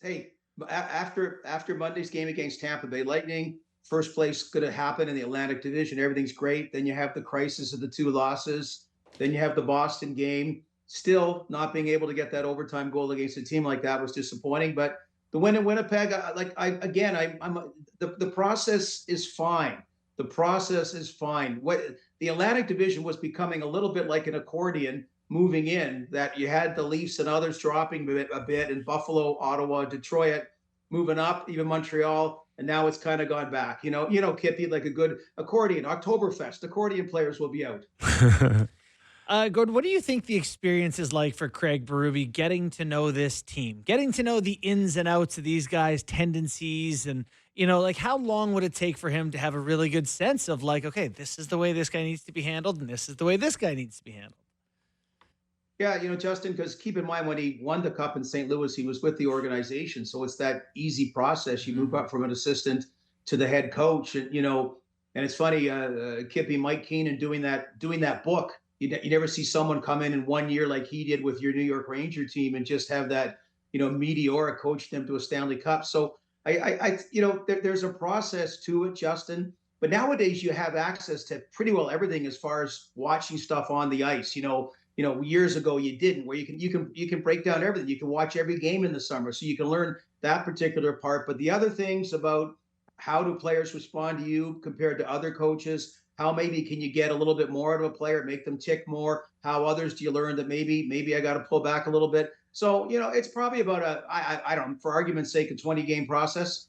after Monday's game against Tampa Bay Lightning, first place going to happen in the Atlantic Division. Everything's great. Then you have the crisis of the 2 losses. Then you have the Boston game. Still not being able to get that overtime goal against a team like that was disappointing. But the win in Winnipeg, the process is fine. The process is fine. What the Atlantic Division was becoming a little bit like an accordion moving in, that you had the Leafs and others dropping a bit, and Buffalo, Ottawa, Detroit moving up, even Montreal, and now it's kind of gone back. You know, Kippy, like a good accordion, Oktoberfest, accordion players will be out. Gord, what do you think the experience is like for Craig Berube getting to know this team, getting to know the ins and outs of these guys' tendencies, and, you know, like how long would it take for him to have a really good sense of like, okay, this is the way this guy needs to be handled and this is the way this guy needs to be handled? Yeah, you know, Justin, because keep in mind when he won the Cup in St. Louis, he was with the organization. So it's that easy process. You move up from an assistant to the head coach. And, you know, and it's funny, Kippy, Mike Keenan doing that book. You never see someone come in 1 year like he did with your New York Ranger team and just have that, you know, meteoric coach them to a Stanley Cup. So there's a process to it, Justin. But nowadays you have access to pretty well everything as far as watching stuff on the ice. You know, years ago you didn't, where you can break down everything. You can watch every game in the summer, so you can learn that particular part. But the other things about how do players respond to you compared to other coaches, how maybe can you get a little bit more out of a player, make them tick more? How others do you learn that maybe I got to pull back a little bit? So, you know, it's probably about I don't, for argument's sake, a 20-game process.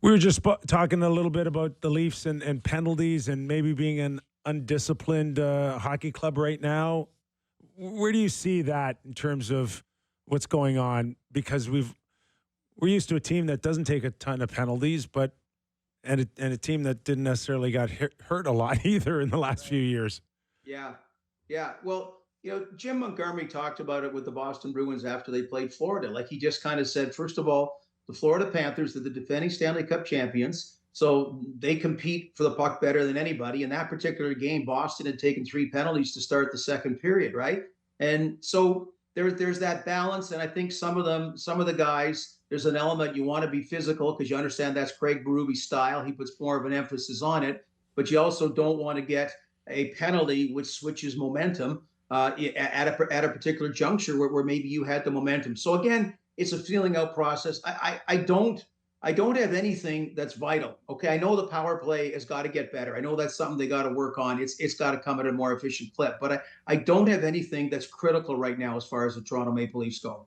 We were just talking a little bit about the Leafs and penalties and maybe being an undisciplined hockey club right now. Where do you see that in terms of what's going on? Because we're used to a team that doesn't take a ton of penalties, but and a team that didn't necessarily got hurt a lot either in the last few years. Yeah. Well, you know, Jim Montgomery talked about it with the Boston Bruins after they played Florida. Like, he just kind of said, first of all, the Florida Panthers are the defending Stanley Cup champions. So they compete for the puck better than anybody. In that particular game, Boston had taken 3 penalties to start the second period, right? And so there's that balance. And I think some of the guys, there's an element you want to be physical because you understand that's Craig Berube's style. He puts more of an emphasis on it. But you also don't want to get a penalty which switches momentum at a particular juncture where maybe you had the momentum. So again, it's a feeling out process. I don't have anything that's vital. Okay, I know the power play has got to get better. I know that's something they got to work on. It's got to come at a more efficient clip. But I don't have anything that's critical right now as far as the Toronto Maple Leafs go.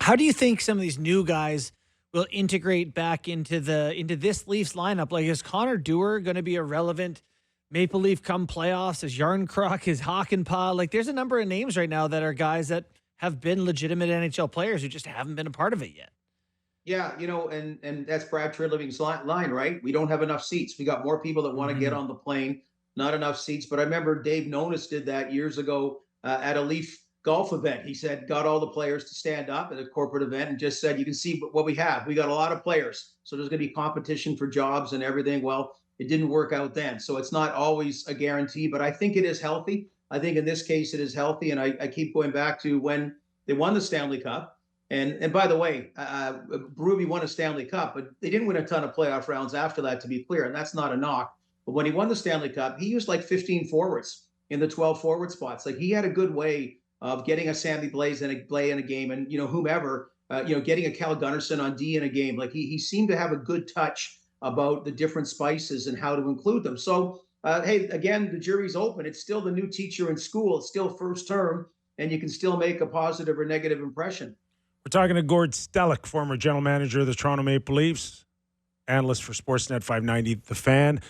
How do you think some of these new guys will integrate back into this Leafs lineup? Like, is Connor Dewar going to be a relevant Maple Leaf come playoffs? Is Yarncroc, is Hakanpää? Like, there's a number of names right now that are guys that have been legitimate NHL players who just haven't been a part of it yet. Yeah, you know, and that's Brad Treliving's line, right? We don't have enough seats. We got more people that want to get on the plane, not enough seats. But I remember Dave Nonis did that years ago at a Leaf golf event. He said, got all the players to stand up at a corporate event and just said, you can see what we have. We got a lot of players. So there's going to be competition for jobs and everything. Well, it didn't work out then. So it's not always a guarantee, but I think it is healthy. I think in this case, it is healthy. And I keep going back to when they won the Stanley Cup. And by the way, Berube won a Stanley Cup, but they didn't win a ton of playoff rounds after that, to be clear. And that's not a knock. But when he won the Stanley Cup, he used like 15 forwards in the 12 forward spots. Like, he had a good way of getting a Sammy Blais in a game, and, you know, whomever, getting a Cal Gunnarsson on D in a game. Like, he seemed to have a good touch about the different spices and how to include them. So, hey, again, the jury's open. It's still the new teacher in school. It's still first term, and you can still make a positive or negative impression. We're talking to Gord Stellick, former general manager of the Toronto Maple Leafs, analyst for Sportsnet 590, The Fan.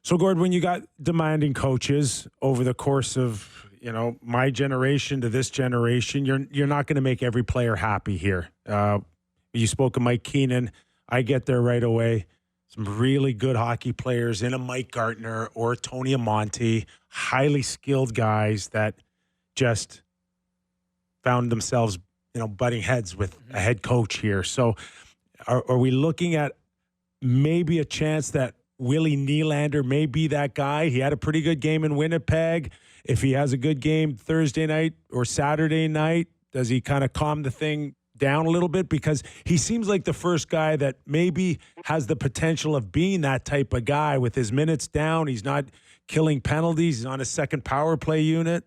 So, Gord, when you got demanding coaches over the course of, my generation to this generation, you're not going to make every player happy here. You spoke of Mike Keenan. I get there right away. Some really good hockey players in a Mike Gartner or Tony Amonte, highly skilled guys that just found themselves, butting heads with a head coach here. So are we looking at maybe a chance that Willie Nylander may be that guy? He had a pretty good game in Winnipeg. If he has a good game Thursday night or Saturday night, does he kind of calm the thing down a little bit? Because he seems like the first guy that maybe has the potential of being that type of guy with his minutes down. He's not killing penalties. He's on a second power play unit.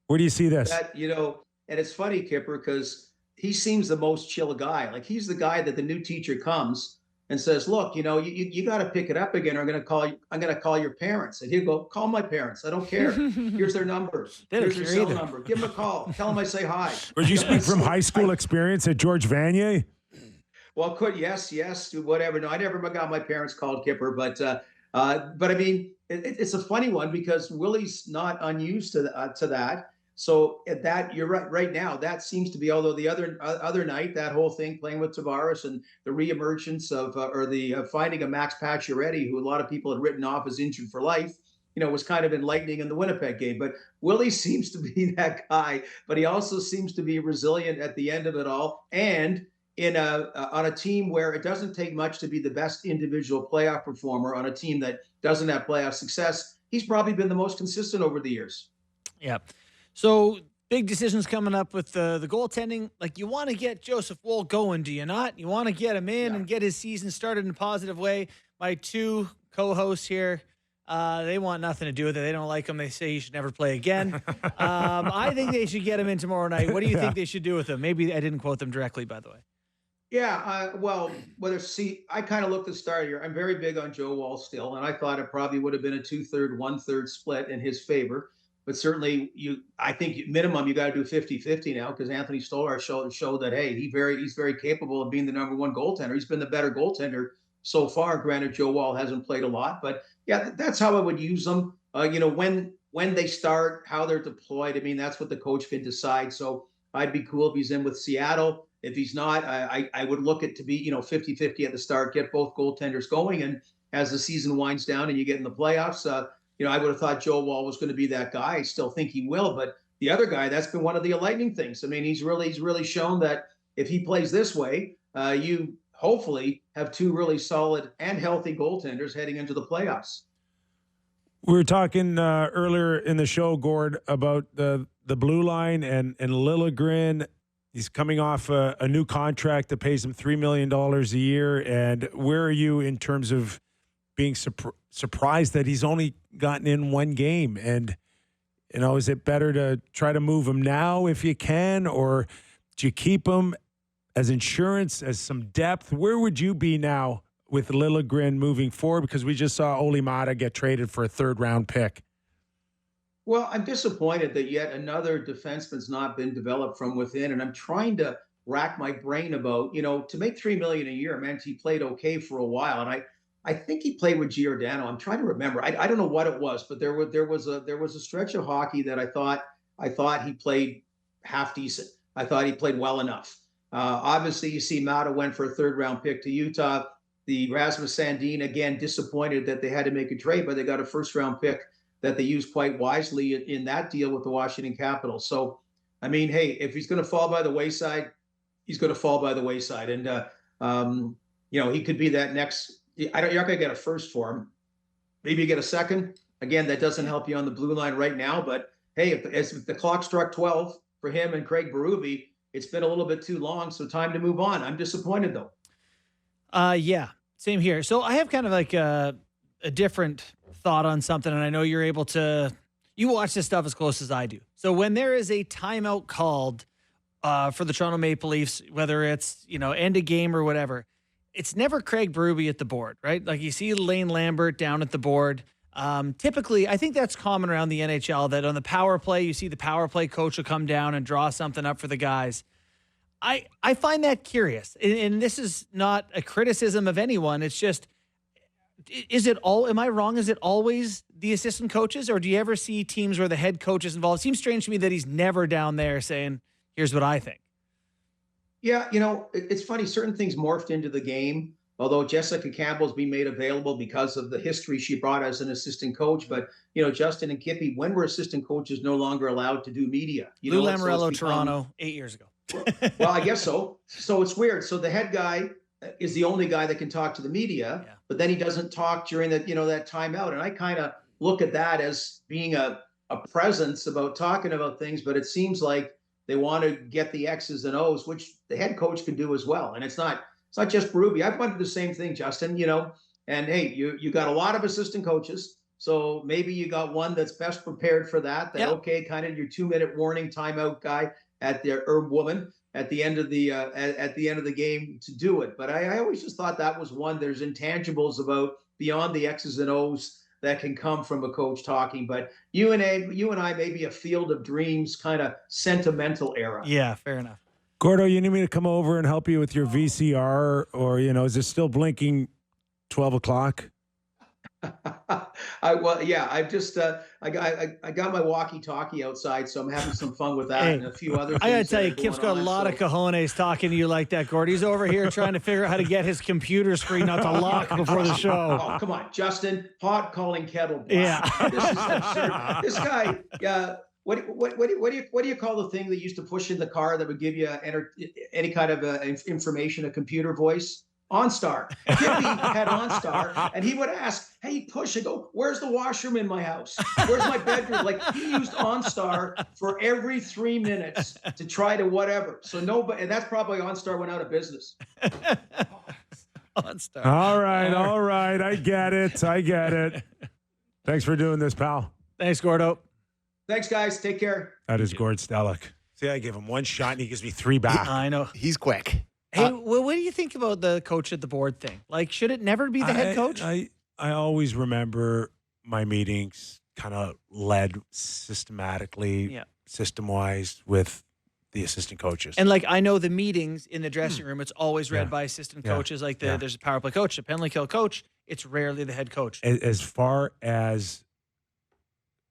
Where do you see this? And it's funny, Kyper, because he seems the most chill guy. Like, he's the guy that the new teacher comes and says, look, you got to pick it up again. I'm going to call your parents. And he'll go, call my parents. I don't care. Here's their number. Here's their cell number. Give them a call. Tell them I say hi. Would you speak from high school experience at George Vanier? Well, yes, whatever. No, I never got my parents called, Kyper, but I mean, it's a funny one because Willie's not unused to that. So at that, you're right. Right now, that seems to be. Although the other night, that whole thing playing with Tavares and the reemergence of finding a Max Pacioretty, who a lot of people had written off as injured for life, was kind of enlightening in the Winnipeg game. But Willie seems to be that guy. But he also seems to be resilient at the end of it all, and on a team where it doesn't take much to be the best individual playoff performer on a team that doesn't have playoff success. He's probably been the most consistent over the years. Yeah. So big decisions coming up with the goaltending. Like, you want to get Joseph Woll going, do you not? You want to get him in and get his season started in a positive way. My two co-hosts here, they want nothing to do with it. They don't like him. They say he should never play again. I think they should get him in tomorrow night. What do you think they should do with him? Maybe I didn't quote them directly, by the way. Yeah, I kind of looked at the start here. I'm very big on Joe Woll still, and I thought it probably would have been a 2/3, 1/3 split in his favor. But certainly, I think minimum you got to do 50-50 now, because Anthony Stolar showed that, hey, he's very capable of being the number one goaltender. He's been the better goaltender so far. Granted, Joe Woll hasn't played a lot, but yeah, that's how I would use them. When they start, how they're deployed. I mean, that's what the coach can decide. So I'd be cool if he's in with Seattle. If he's not, I would look at to be 50-50 at the start, get both goaltenders going, and as the season winds down and you get in the playoffs. I would have thought Joe Woll was going to be that guy. I still think he will, but the other guy, that's been one of the enlightening things. I mean, he's really shown that if he plays this way, you hopefully have two really solid and healthy goaltenders heading into the playoffs. We were talking earlier in the show, Gord, about the blue line and Liljegren. He's coming off a new contract that pays him $3 million a year. And where are you in terms of being surprised that he's only gotten in one game? And, is it better to try to move him now if you can, or do you keep him as insurance, as some depth? Where would you be now with Liljegren moving forward? Because we just saw Oli Mata get traded for a third-round pick. Well, I'm disappointed that yet another defenseman's not been developed from within, and I'm trying to rack my brain about, to make $3 million a year meant he played okay for a while, and I think he played with Giordano. I'm trying to remember. I don't know what it was, but there was a stretch of hockey that I thought he played half decent. I thought he played well enough. Obviously, you see Mata went for a third-round pick to Utah. The Rasmus Sandin, again, disappointed that they had to make a trade, but they got a first-round pick that they used quite wisely in that deal with the Washington Capitals. So, I mean, hey, if he's going to fall by the wayside, he's going to fall by the wayside. And, he could be that next. You're not going to get a first for him. Maybe you get a second. Again, that doesn't help you on the blue line right now. But, hey, if the clock struck 12 for him and Craig Berube, it's been a little bit too long, so time to move on. I'm disappointed, though. Yeah, same here. So I have kind of like a different thought on something, and I know you're able to – you watch this stuff as close as I do. So when there is a timeout called for the Toronto Maple Leafs, whether it's, end of game or whatever, it's never Craig Berube at the board, right? Like, you see Lane Lambert down at the board. Typically, I think that's common around the NHL, that on the power play, you see the power play coach will come down and draw something up for the guys. I find that curious. And this is not a criticism of anyone. It's just, am I wrong? Is it always the assistant coaches, or do you ever see teams where the head coach is involved? It seems strange to me that he's never down there saying, here's what I think. Yeah, it's funny. Certain things morphed into the game, although Jessica Campbell's been made available because of the history she brought as an assistant coach. But, Justin and Kippy, when were assistant coaches no longer allowed to do media? Lou Lamoriello, Toronto, 8 years ago. Well, I guess so. So it's weird. So the head guy is the only guy that can talk to the media, but then he doesn't talk during that timeout. And I kind of look at that as being a presence about talking about things, but it seems like they want to get the X's and O's, which the head coach can do as well. And it's not just Berube. I've wondered the same thing, Justin, and hey, you got a lot of assistant coaches. So maybe you got one that's best prepared for that. Okay, kind of your 2-minute warning timeout guy or woman at the end of the game to do it. But I always just thought that was one. There's intangibles about beyond the X's and O's that can come from a coach talking. But you and I may be a field of dreams kind of sentimental era. Yeah, fair enough. Gordo, you need me to come over and help you with your VCR, or is it still blinking 12 o'clock? I've just I got my walkie-talkie outside, so I'm having some fun with that and a few other things. I gotta tell you, Kip's got a lot of cojones talking to you like that, Gord. He's over here trying to figure out how to get his computer screen not to lock before the show. Oh, come on, Justin. Pot calling kettle black. Yeah. This is absurd. This guy, what do you call the thing that you used to push in the car that would give you any kind of information, a computer voice? OnStar. Kippy had OnStar, and he would ask, "Hey, push." I go, "Where's the washroom in my house? Where's my bedroom?" Like, he used OnStar for every 3 minutes to try to whatever. So and that's probably OnStar went out of business. OnStar. All right. I get it. Thanks for doing this, pal. Thanks, Gordo. Thanks, guys. Take care. That is Gord Stellick. See, I gave him one shot, and he gives me 3 back. I know. He's quick. Hey, what do you think about the coach at the board thing? Like, should it never be the head coach? I always remember my meetings kind of led systematically, system-wise with the assistant coaches. And, I know the meetings in the dressing room, it's always read by assistant coaches. Like, there's a power play coach, a penalty kill coach. It's rarely the head coach. As far as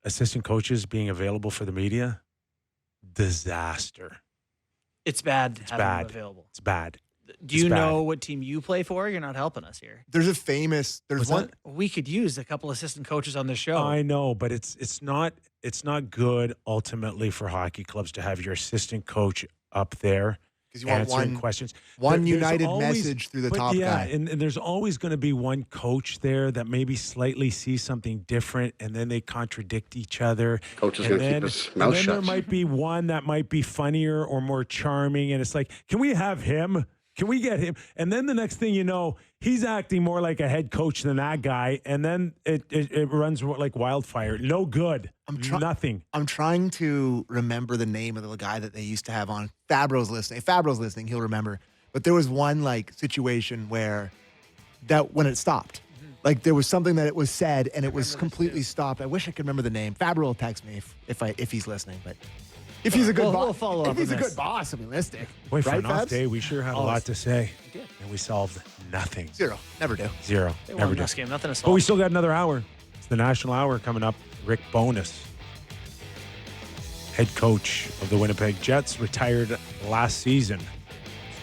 assistant coaches being available for the media, disaster. It's bad to have them available. It's bad. Do you know what team you play for? You're not helping us here. There's one. We could use a couple assistant coaches on this show. I know, but it's not good ultimately for hockey clubs to have your assistant coach up there because you want answering questions. One united message through the top guy. And there's always going to be one coach there that maybe slightly sees something different, and then they contradict each other. Coach is going to keep his mouth shut. Then there might be one that might be funnier or more charming, and it's like, can we have him? Can we get him? And then the next thing you know, he's acting more like a head coach than that guy, and then it runs like wildfire. No good. Nothing. I'm trying to remember the name of the guy that they used to have on. Fabro's listening. If Fabro's listening, he'll remember. But there was one situation where when it stopped. Like, there was something that it was said and it was completely stopped. I wish I could remember the name. Fabro will text me if he's listening, but if he's a good boss, we'll follow up. If he's a good boss, he'll be listening. Wait, for right, an off Fabs? day, we sure had a lot to say. We did. And we solved nothing. Zero. Never do. Zero. They Never won do. this game. Nothing to solve. But we still got another hour. It's the National Hour coming up. Rick Bowness, head coach of the Winnipeg Jets, retired last season.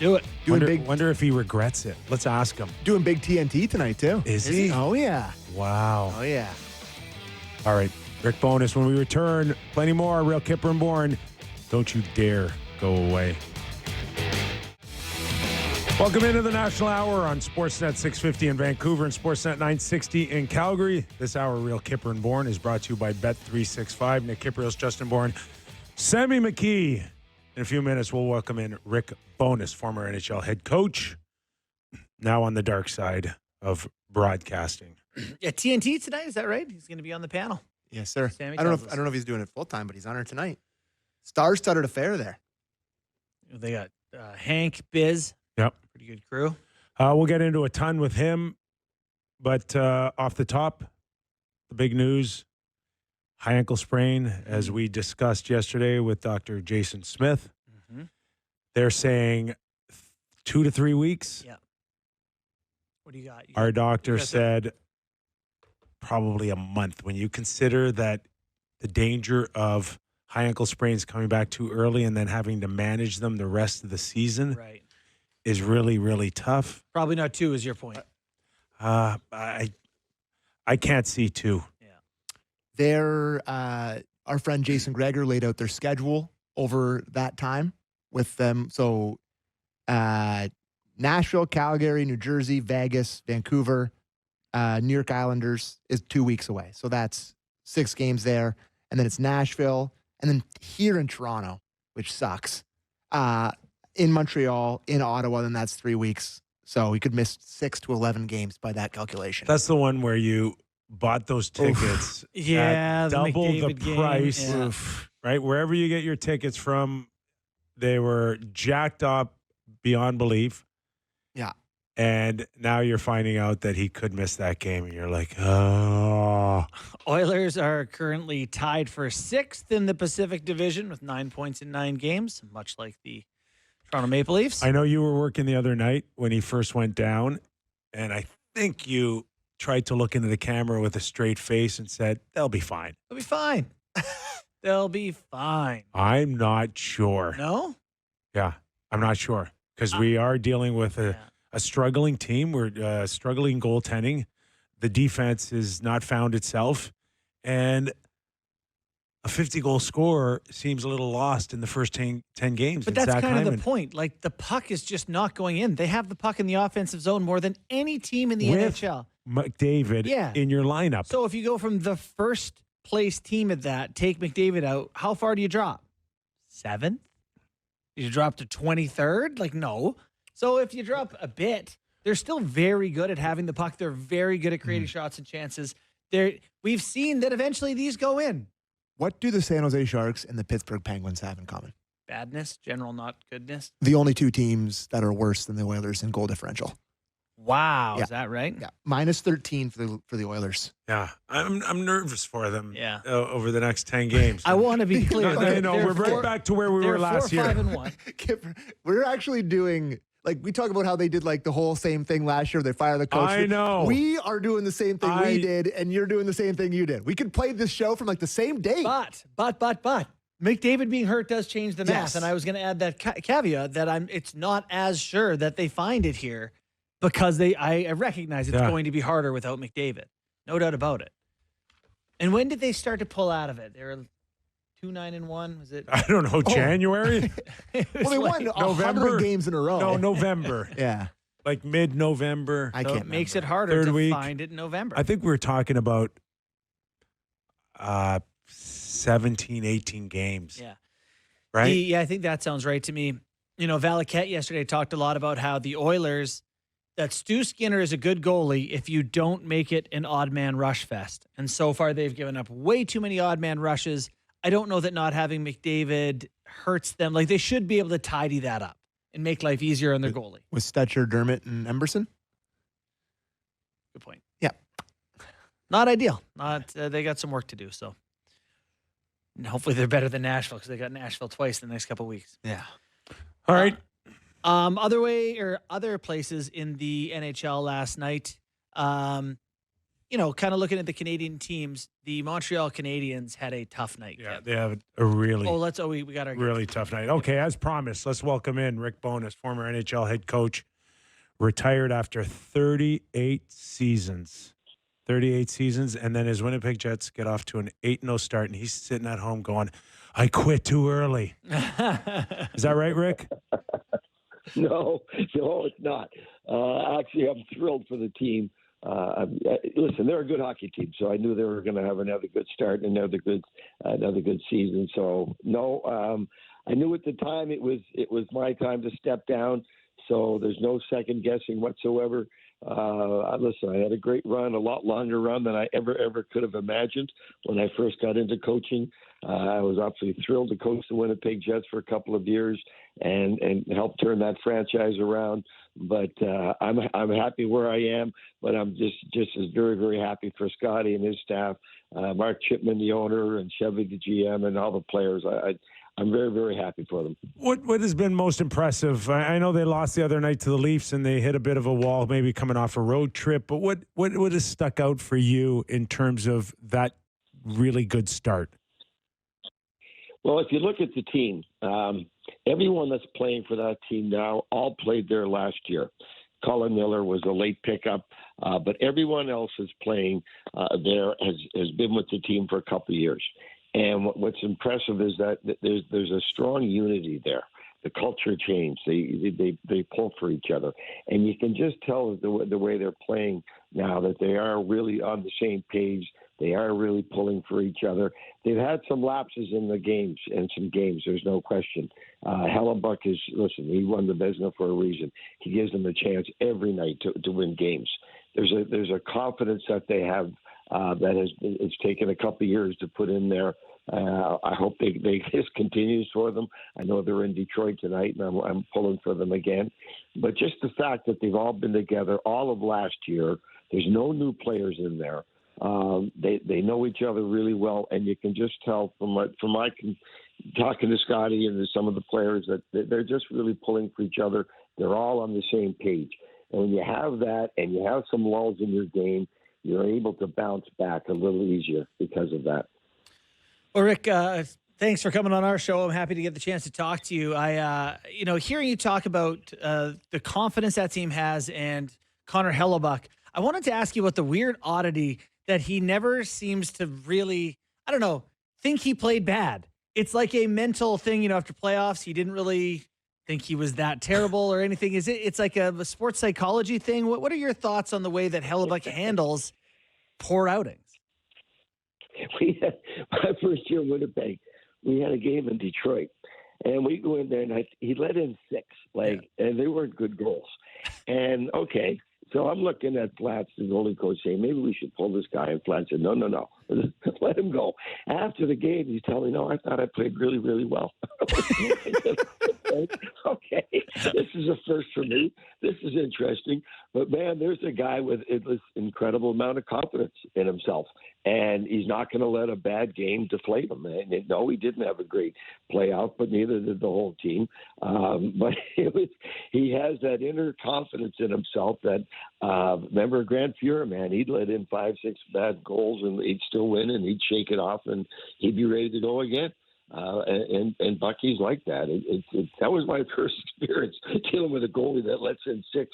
Do it. Wonder if he regrets it. Let's ask him. Doing big TNT tonight, too. Is he? Oh, yeah. Wow. Oh, yeah. All right. Rick Bowness, when we return, plenty more. Real Kyper and Bourne. Don't you dare go away. Welcome into the National Hour on Sportsnet 650 in Vancouver and Sportsnet 960 in Calgary. This hour, Real Kyper and Bourne, is brought to you by Bet365. Nick Kypreos, Justin Bourne, Sammy McKee. In a few minutes, we'll welcome in Rick Bowness, former NHL head coach, now on the dark side of broadcasting. Yeah, TNT tonight, is that right? He's going to be on the panel. Yes, sir. Sammy I don't tells know if he's doing it full time, but he's on her tonight. Star-studded affair there. They got Hank, Biz. Yep. Pretty good crew. We'll get into a ton with him, but off the top, the big news, high ankle sprain, as we discussed yesterday with Dr. Jason Smith. They're saying 2 to 3 weeks. Yeah. What do you got? Our doctor said probably a month. When you consider that the danger of high ankle sprains coming back too early and then having to manage them the rest of the season is really, really tough. Probably not 2 is your point. I can't see 2. Their our friend Jason Greger laid out their schedule over that time with them. So Nashville, Calgary, New Jersey, Vegas, Vancouver, New York Islanders is 2 weeks away. So that's 6 games there. And then it's Nashville. And then here in Toronto, which sucks. In Montreal, in Ottawa, then that's 3 weeks. So we could miss 6 to 11 games by that calculation. That's the one where you bought those tickets at double the price. Right? Wherever you get your tickets from, they were jacked up beyond belief. Yeah. And now you're finding out that he could miss that game, and you're like, oh. Oilers are currently tied for 6th in the Pacific Division with 9 points in 9 games, much like the Toronto Maple Leafs. I know you were working the other night when he first went down, and I think you tried to look into the camera with a straight face and said, they'll be fine. They'll be fine. They'll be fine. I'm not sure. No? Yeah, I'm not sure because we are dealing with a struggling team. We're struggling goaltending. The defense has not found itself. And a 50-goal scorer seems a little lost in the first 10 games. But that's kind of the point. Like, the puck is just not going in. They have the puck in the offensive zone more than any team in the NHL. McDavid in your lineup. So if you go from the first place team at that, take McDavid out, how far do you drop? 7th? Did you drop to 23rd? Like, no. So if you drop a bit, they're still very good at having the puck. They're very good at creating shots and chances. We've seen that eventually these go in. What do the San Jose Sharks and the Pittsburgh Penguins have in common? Badness, general not goodness. The only 2 teams that are worse than the Oilers in goal differential. Wow, Yeah. Is that right? Yeah, minus 13 for the Oilers. Yeah, I'm nervous for them. Yeah. Over the next 10 games. I want to be clear. We're right back to where we were last year. 4-5-1. We're actually doing, like, we talk about how they did like the whole same thing last year. They fire the coach. I know. We are doing the same thing we did, and you're doing the same thing you did. We could play this show from like the same day. But McDavid being hurt does change the math, Yes. and I was going to add that caveat that it's not as sure that they find it here because I recognize it's going to be harder without McDavid. No doubt about it. And when did they start to pull out of it? They were 2-9-1. Was it? I don't know. January? Well, they won 100 games in a row. No, November. Yeah. Like mid-November. I So can't it makes remember. it harder Third to week. find it in November. I think we were talking about 17, 18 games. Yeah. Right? Yeah, I think that sounds right to me. You know, Valaquette yesterday talked a lot about how the Oilers, that Stu Skinner is a good goalie if you don't make it an odd man rush fest. And so far they've given up way too many odd man rushes. I don't know that not having McDavid hurts them. Like, they should be able to tidy that up and make life easier on their goalie. With Stetcher, Dermott, and Emberson? Good point. Yeah. Not ideal. They got some work to do, so. And hopefully they're better than Nashville because they got Nashville twice in the next couple of weeks. Yeah. All right. Other places in the NHL last night, you know, kind of looking at the Canadian teams, the Montreal Canadiens had a tough night. Yeah, Kev. they have a really, we got our really tough night. Okay, as promised, let's welcome in Rick Bowness, former NHL head coach, retired after 38 seasons. 38 seasons, and then his Winnipeg Jets get off to an 8-0 start, and he's sitting at home going, I quit too early. Is that right, Rick? No, it's not. Actually, I'm thrilled for the team. Listen, they're a good hockey team, so I knew they were going to have another good start and another good season. So no, I knew at the time it was my time to step down. So there's no second guessing whatsoever. Listen, I had a great run, a lot longer run than I ever could have imagined when I first got into coaching. I was absolutely thrilled to coach the Winnipeg Jets for a couple of years and help turn that franchise around. But I'm happy where I am, but I'm just as very, very happy for Scotty and his staff, Mark Chipman, the owner, and Chevy, the GM, and all the players. I'm very, very happy for them. What has been most impressive? I know they lost the other night to the Leafs and they hit a bit of a wall, maybe coming off a road trip. But what has stuck out for you in terms of that really good start? Well, if you look at the team, everyone that's playing for that team now all played there last year. Colin Miller was a late pickup, but everyone else is playing there has been with the team for a couple of years. And what's impressive is that there's a strong unity there. The culture changed. They pull for each other, and you can just tell the way they're playing now that they are really on the same page. They are really pulling for each other. They've had some lapses in the games, there's no question. Hellebuyck he won the Vezina for a reason. He gives them a chance every night to win games. There's a confidence that they have it's taken a couple of years to put in there. I hope this continues for them. I know they're in Detroit tonight, and I'm pulling for them again. But just the fact that they've all been together all of last year, there's no new players in there. They know each other really well, and you can just tell from my talking to Scotty and to some of the players that they're just really pulling for each other. They're all on the same page. And when you have that and you have some lulls in your game, you're able to bounce back a little easier because of that. Well, Rick, thanks for coming on our show. I'm happy to get the chance to talk to you. Hearing you talk about the confidence that team has and Connor Hellebuyck, I wanted to ask you about the weird oddity that he never seems to really, think he played bad. It's like a mental thing, after playoffs, he didn't really think he was that terrible or anything. It's like a sports psychology thing. What are your thoughts on the way that Hellebuyck handles poor outings? We had my first year in Winnipeg. We had a game in Detroit, and we go in there, and he let in 6, and they weren't good goals. And okay, so I'm looking at Flats, the goalie coach, saying maybe we should pull this guy. And Flats said, no, let him go. After the game, he's telling me, no, I thought I played really, really well. Okay, this is a first for me. This is interesting. But, man, there's a guy with this incredible amount of confidence in himself, and he's not going to let a bad game deflate him. And no, he didn't have a great playout, but neither did the whole team. But he has that inner confidence in himself that, remember Grant Fuhrer, man, he'd let in 5-6 bad goals, and he'd still win, and he'd shake it off, and he'd be ready to go again. And Bucky's like that. That was my first experience dealing with a goalie that lets in 6,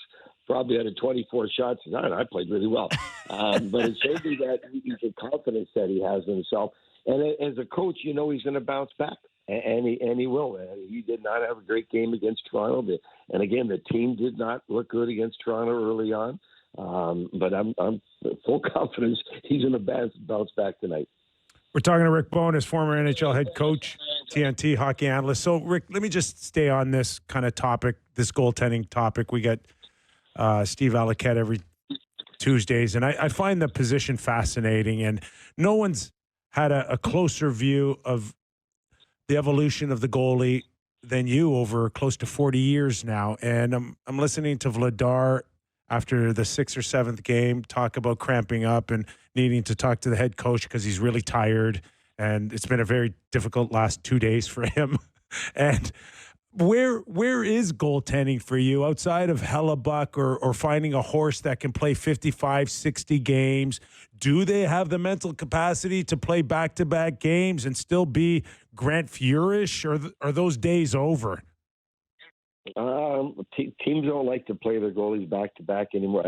probably out of 24 shots. I played really well. But it shows me that the confidence that he has in himself. And as a coach, he's going to bounce back, and he will. He did not have a great game against Toronto. And again, the team did not look good against Toronto early on. But I'm full confidence he's going to bounce back tonight. We're talking to Rick Bowness, former NHL head coach, TNT hockey analyst. So, Rick, let me just stay on this kind of topic, this goaltending topic. We get Steve Alliquette every Tuesdays, and I find the position fascinating, and no one's had a closer view of the evolution of the goalie than you over close to 40 years now. And I'm listening to Vladar after the 6th or 7th game talk about cramping up and needing to talk to the head coach because he's really tired, and it's been a very difficult last 2 days for him. And where is goaltending for you outside of Hellebuyck or finding a horse that can play 55, 60 games? Do they have the mental capacity to play back-to-back games and still be Grant Fuhrer-ish, or are those days over? Teams don't like to play their goalies back-to-back anymore.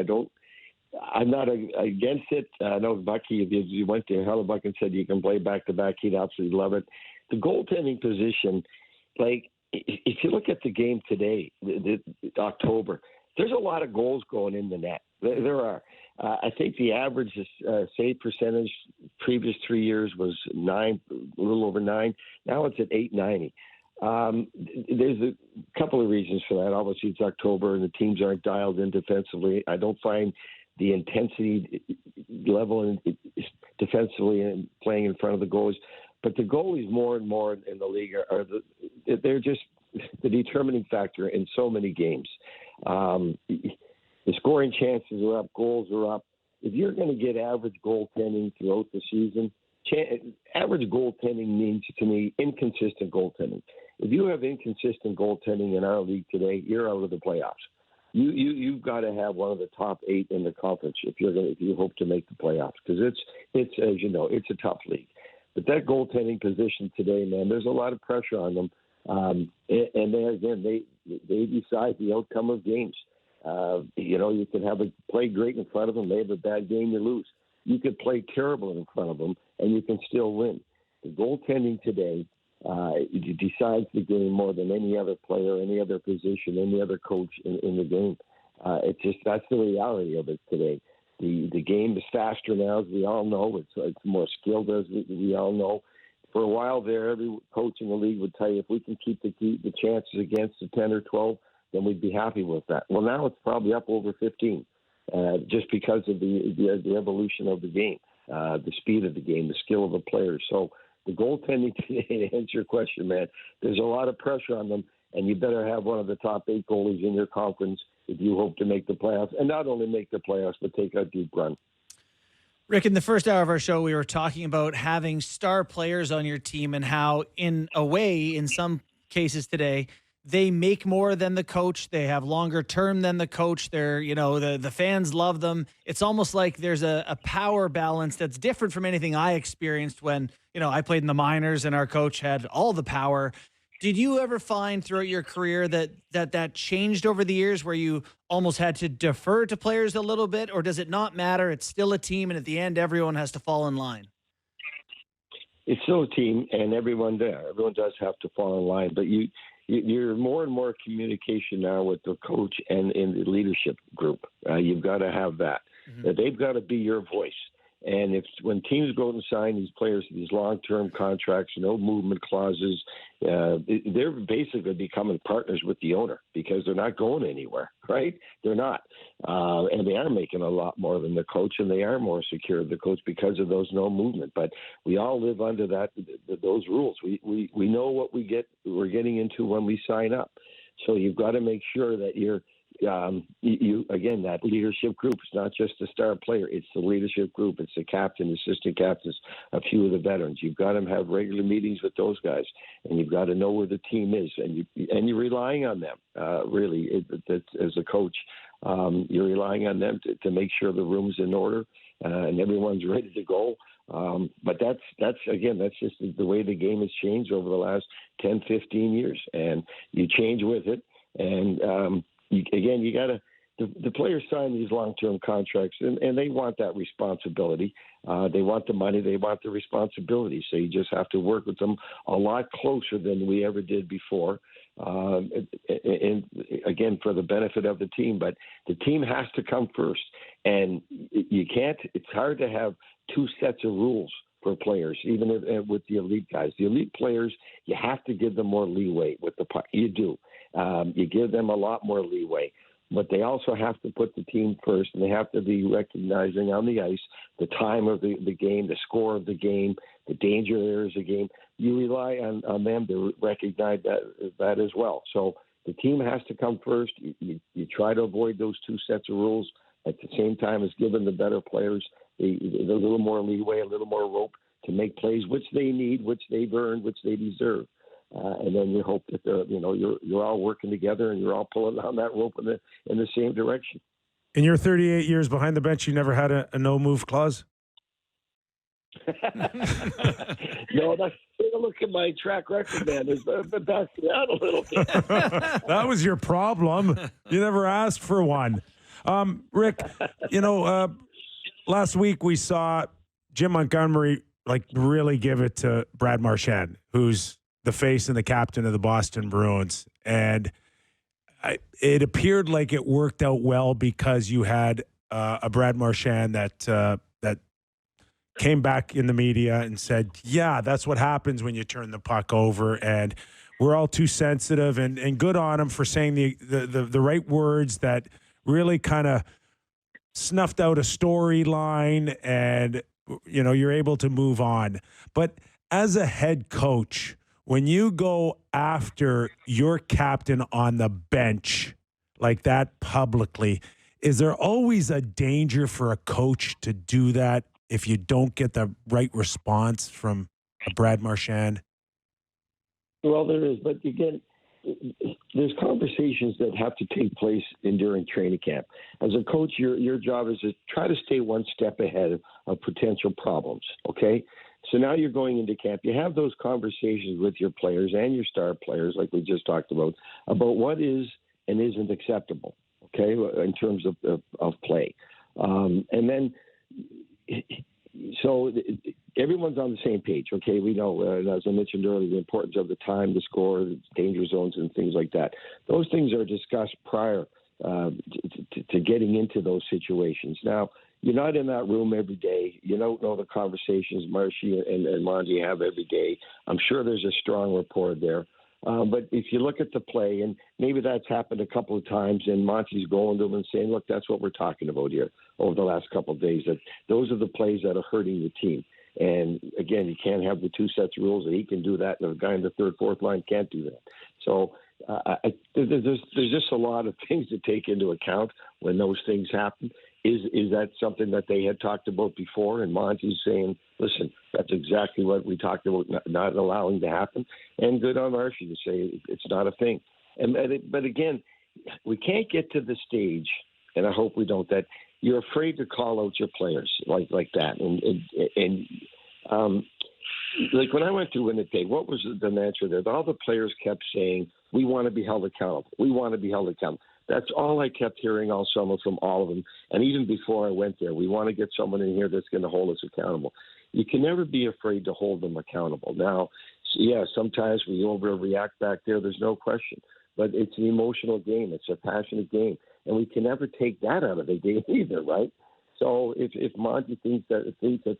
I'm not against it. I know Bucky, if you went to Hellebuyck and said you can play back-to-back, he'd absolutely love it. The goaltending position, if you look at the game today, October, there's a lot of goals going in the net. There are. I think the average save percentage previous 3 years was 9, a little over 9. Now it's at 890. There's a couple of reasons for that. Obviously, it's October and the teams aren't dialed in defensively. I don't find the intensity level defensively and playing in front of the goalies. But the goalies more and more in the league they're just the determining factor in so many games. The scoring chances are up, goals are up. If you're going to get average goaltending throughout the season, average goaltending means to me inconsistent goaltending. If you have inconsistent goaltending in our league today, you're out of the playoffs. You've got to have one of the top 8 in the conference if you hope to make the playoffs, because it's as you know, it's a tough league. But that goaltending position today, man, there's a lot of pressure on them, and they decide the outcome of games. You can play great in front of them. They have a bad game, you lose. You could play terrible in front of them, and you can still win. The goaltending today decides the game more than any other player, any other position, any other coach in the game. That's the reality of it today. The game is faster now, as we all know. It's more skilled, as we all know. For a while there, every coach in the league would tell you, if we can keep the chances against the 10 or 12, then we'd be happy with that. Well, now it's probably up over 15, just because of the evolution of the game, the speed of the game, the skill of the players. So the goaltending today, to answer your question, man, there's a lot of pressure on them, and you better have one of the top 8 goalies in your conference if you hope to make the playoffs, and not only make the playoffs, but take a deep run. Rick, in the first hour of our show, we were talking about having star players on your team and how, in a way, in some cases today, they make more than the coach. They have longer term than the coach. They're, the fans love them. It's almost like there's a power balance that's different from anything I experienced when, I played in the minors and our coach had all the power. Did you ever find throughout your career that changed over the years, where you almost had to defer to players a little bit, or does it not matter? It's still a team, and at the end, everyone has to fall in line. It's still a team, and everyone does have to fall in line. But you're more and more communication now with the coach and in the leadership group. You've got to have that. Mm-hmm. They've got to be your voice. And when teams go out and sign these players to these long-term contracts, no movement clauses, they're basically becoming partners with the owner, because they're not going anywhere, right? They're not. And they are making a lot more than the coach, and they are more secure of the coach because of those no movement. But we all live under those rules. We know what we're getting into when we sign up. So you've got to make sure that you're again, that leadership group is not just the star player. It's the leadership group. It's the captain, assistant captains, a few of the veterans. You've got to have regular meetings with those guys, and you've got to know where the team is, and you're relying on them. Really, as a coach, you're relying on them to make sure the room's in order and everyone's ready to go. But that's just the way the game has changed over the last 10, 15 years, and you change with it. And you got to. The players sign these long-term contracts, and they want that responsibility. They want the money. They want the responsibility. So you just have to work with them a lot closer than we ever did before. And again, for the benefit of the team. But the team has to come first, and you can't. It's hard to have 2 sets of rules for players, even with the elite guys. The elite players, you have to give them more leeway with the puck. You do. You give them a lot more leeway, but they also have to put the team first, and they have to be recognizing on the ice the time of the game, the score of the game, the danger areas of the game. You rely on them to recognize that as well. So the team has to come first. You try to avoid those 2 sets of rules at the same time as giving the better players a little more leeway, a little more rope to make plays, which they need, which they've earned, which they deserve. And then you hope that you're all working together and you're all pulling on that rope in the same direction. In your 38 years behind the bench, you never had a no move clause? No, take a look at my track record, man. It's been backing out a little bit. That was your problem. You never asked for one. Rick, last week we saw Jim Montgomery really give it to Brad Marchand, who's the face and the captain of the Boston Bruins. And it appeared like it worked out well because you had a Brad Marchand that came back in the media and said, yeah, that's what happens when you turn the puck over. And we're all too sensitive, and good on him for saying the right words that really kind of snuffed out a storyline, and, you're able to move on. But as a head coach, when you go after your captain on the bench like that publicly, is there always a danger for a coach to do that if you don't get the right response from a Brad Marchand? Well, there is, but again, there's conversations that have to take place during training camp. As a coach, your job is to try to stay one step ahead of potential problems, okay? So now you're going into camp. You have those conversations with your players and your star players, like we just talked about what is and isn't acceptable, okay, in terms of play. And then, so everyone's on the same page, okay? We know, as I mentioned earlier, the importance of the time to score, the danger zones, and things like that. Those things are discussed prior to getting into those situations. Now, you're not in that room every day. You don't know the conversations Marshy and Monty have every day. I'm sure there's a strong rapport there. But if you look at the play, and maybe that's happened a couple of times, and Monty's going to them and saying, look, that's what we're talking about here over the last couple of days, that those are the plays that are hurting the team. And, again, you can't have the two sets of rules that he can do that, and the guy in the third, fourth line can't do that. So there's just a lot of things to take into account when those things happen. Is that something that they had talked about before? And Monty's saying, listen, that's exactly what we talked about, not allowing to happen. And good on Marshy to say it's not a thing. But again, we can't get to the stage, and I hope we don't, that you're afraid to call out your players like that. And like when I went to Winnipeg, what was the mantra there? All the players kept saying, we want to be held accountable. We want to be held accountable. That's all I kept hearing all summer from all of them. And even before I went there, we want to get someone in here that's going to hold us accountable. You can never be afraid to hold them accountable. Now, yeah, sometimes we overreact back there. There's no question. But it's an emotional game. It's a passionate game. And we can never take that out of the game either, right? So if Monty thinks at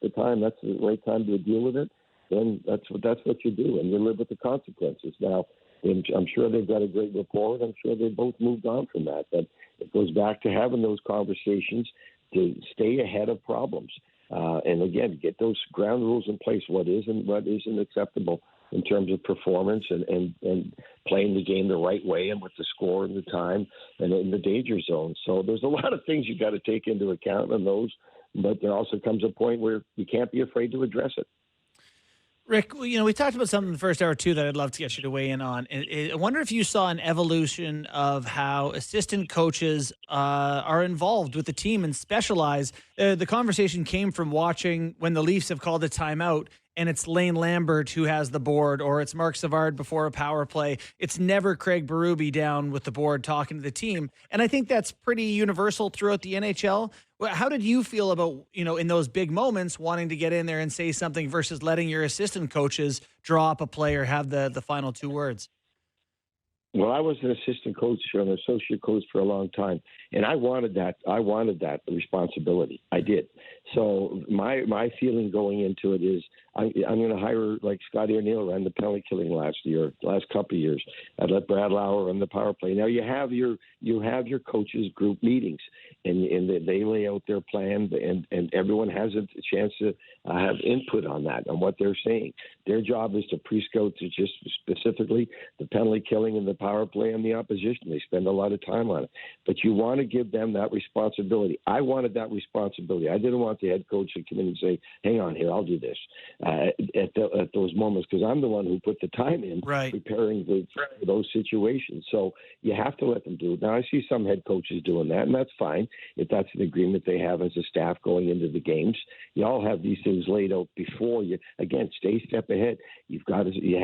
the time that's the right time to deal with it, then that's what you do, and you live with the consequences. Now, I'm sure they've got a great rapport, and I'm sure they both moved on from that. But it goes back to having those conversations to stay ahead of problems. And again, get those ground rules in place, what is and what isn't acceptable in terms of performance and playing the game the right way and with the score and the time and in the danger zone. So there's a lot of things you've got to take into account in those, but there also comes a point where you can't be afraid to address it. Rick, we talked about something in the first hour, too, that I'd love to get you to weigh in on. I wonder if you saw an evolution of how assistant coaches are involved with the team and specialize. The conversation came from watching when the Leafs have called a timeout, and it's Lane Lambert who has the board, or it's Mark Savard before a power play. It's never Craig Berube down with the board talking to the team. And I think that's pretty universal throughout the NHL. How did you feel about, in those big moments, wanting to get in there and say something versus letting your assistant coaches draw up a play or have the final two words? Well, I was an assistant coach or an associate coach for a long time, and I wanted that. I wanted that responsibility. I did. So my feeling going into it is I'm going to hire like Scotty O'Neill ran the penalty killing last couple of years. I'd let Brad Lauer run the power play. Now you have your coaches group meetings, and they lay out their plan, and everyone has a chance to have input on that, on what they're saying. Their job is to pre-scout to just specifically the penalty killing and the power play and the opposition. They spend a lot of time on it. But you want to give them that responsibility. I wanted that responsibility. I didn't want the head coach to come in and say, hang on here, I'll do this at those moments, because I'm the one who put the time in preparing for those situations. So you have to let them do it. Now, I see some head coaches doing that, and that's fine if that's an agreement they have as a staff going into the games. You all have these things laid out before you. Again, stay a step ahead. You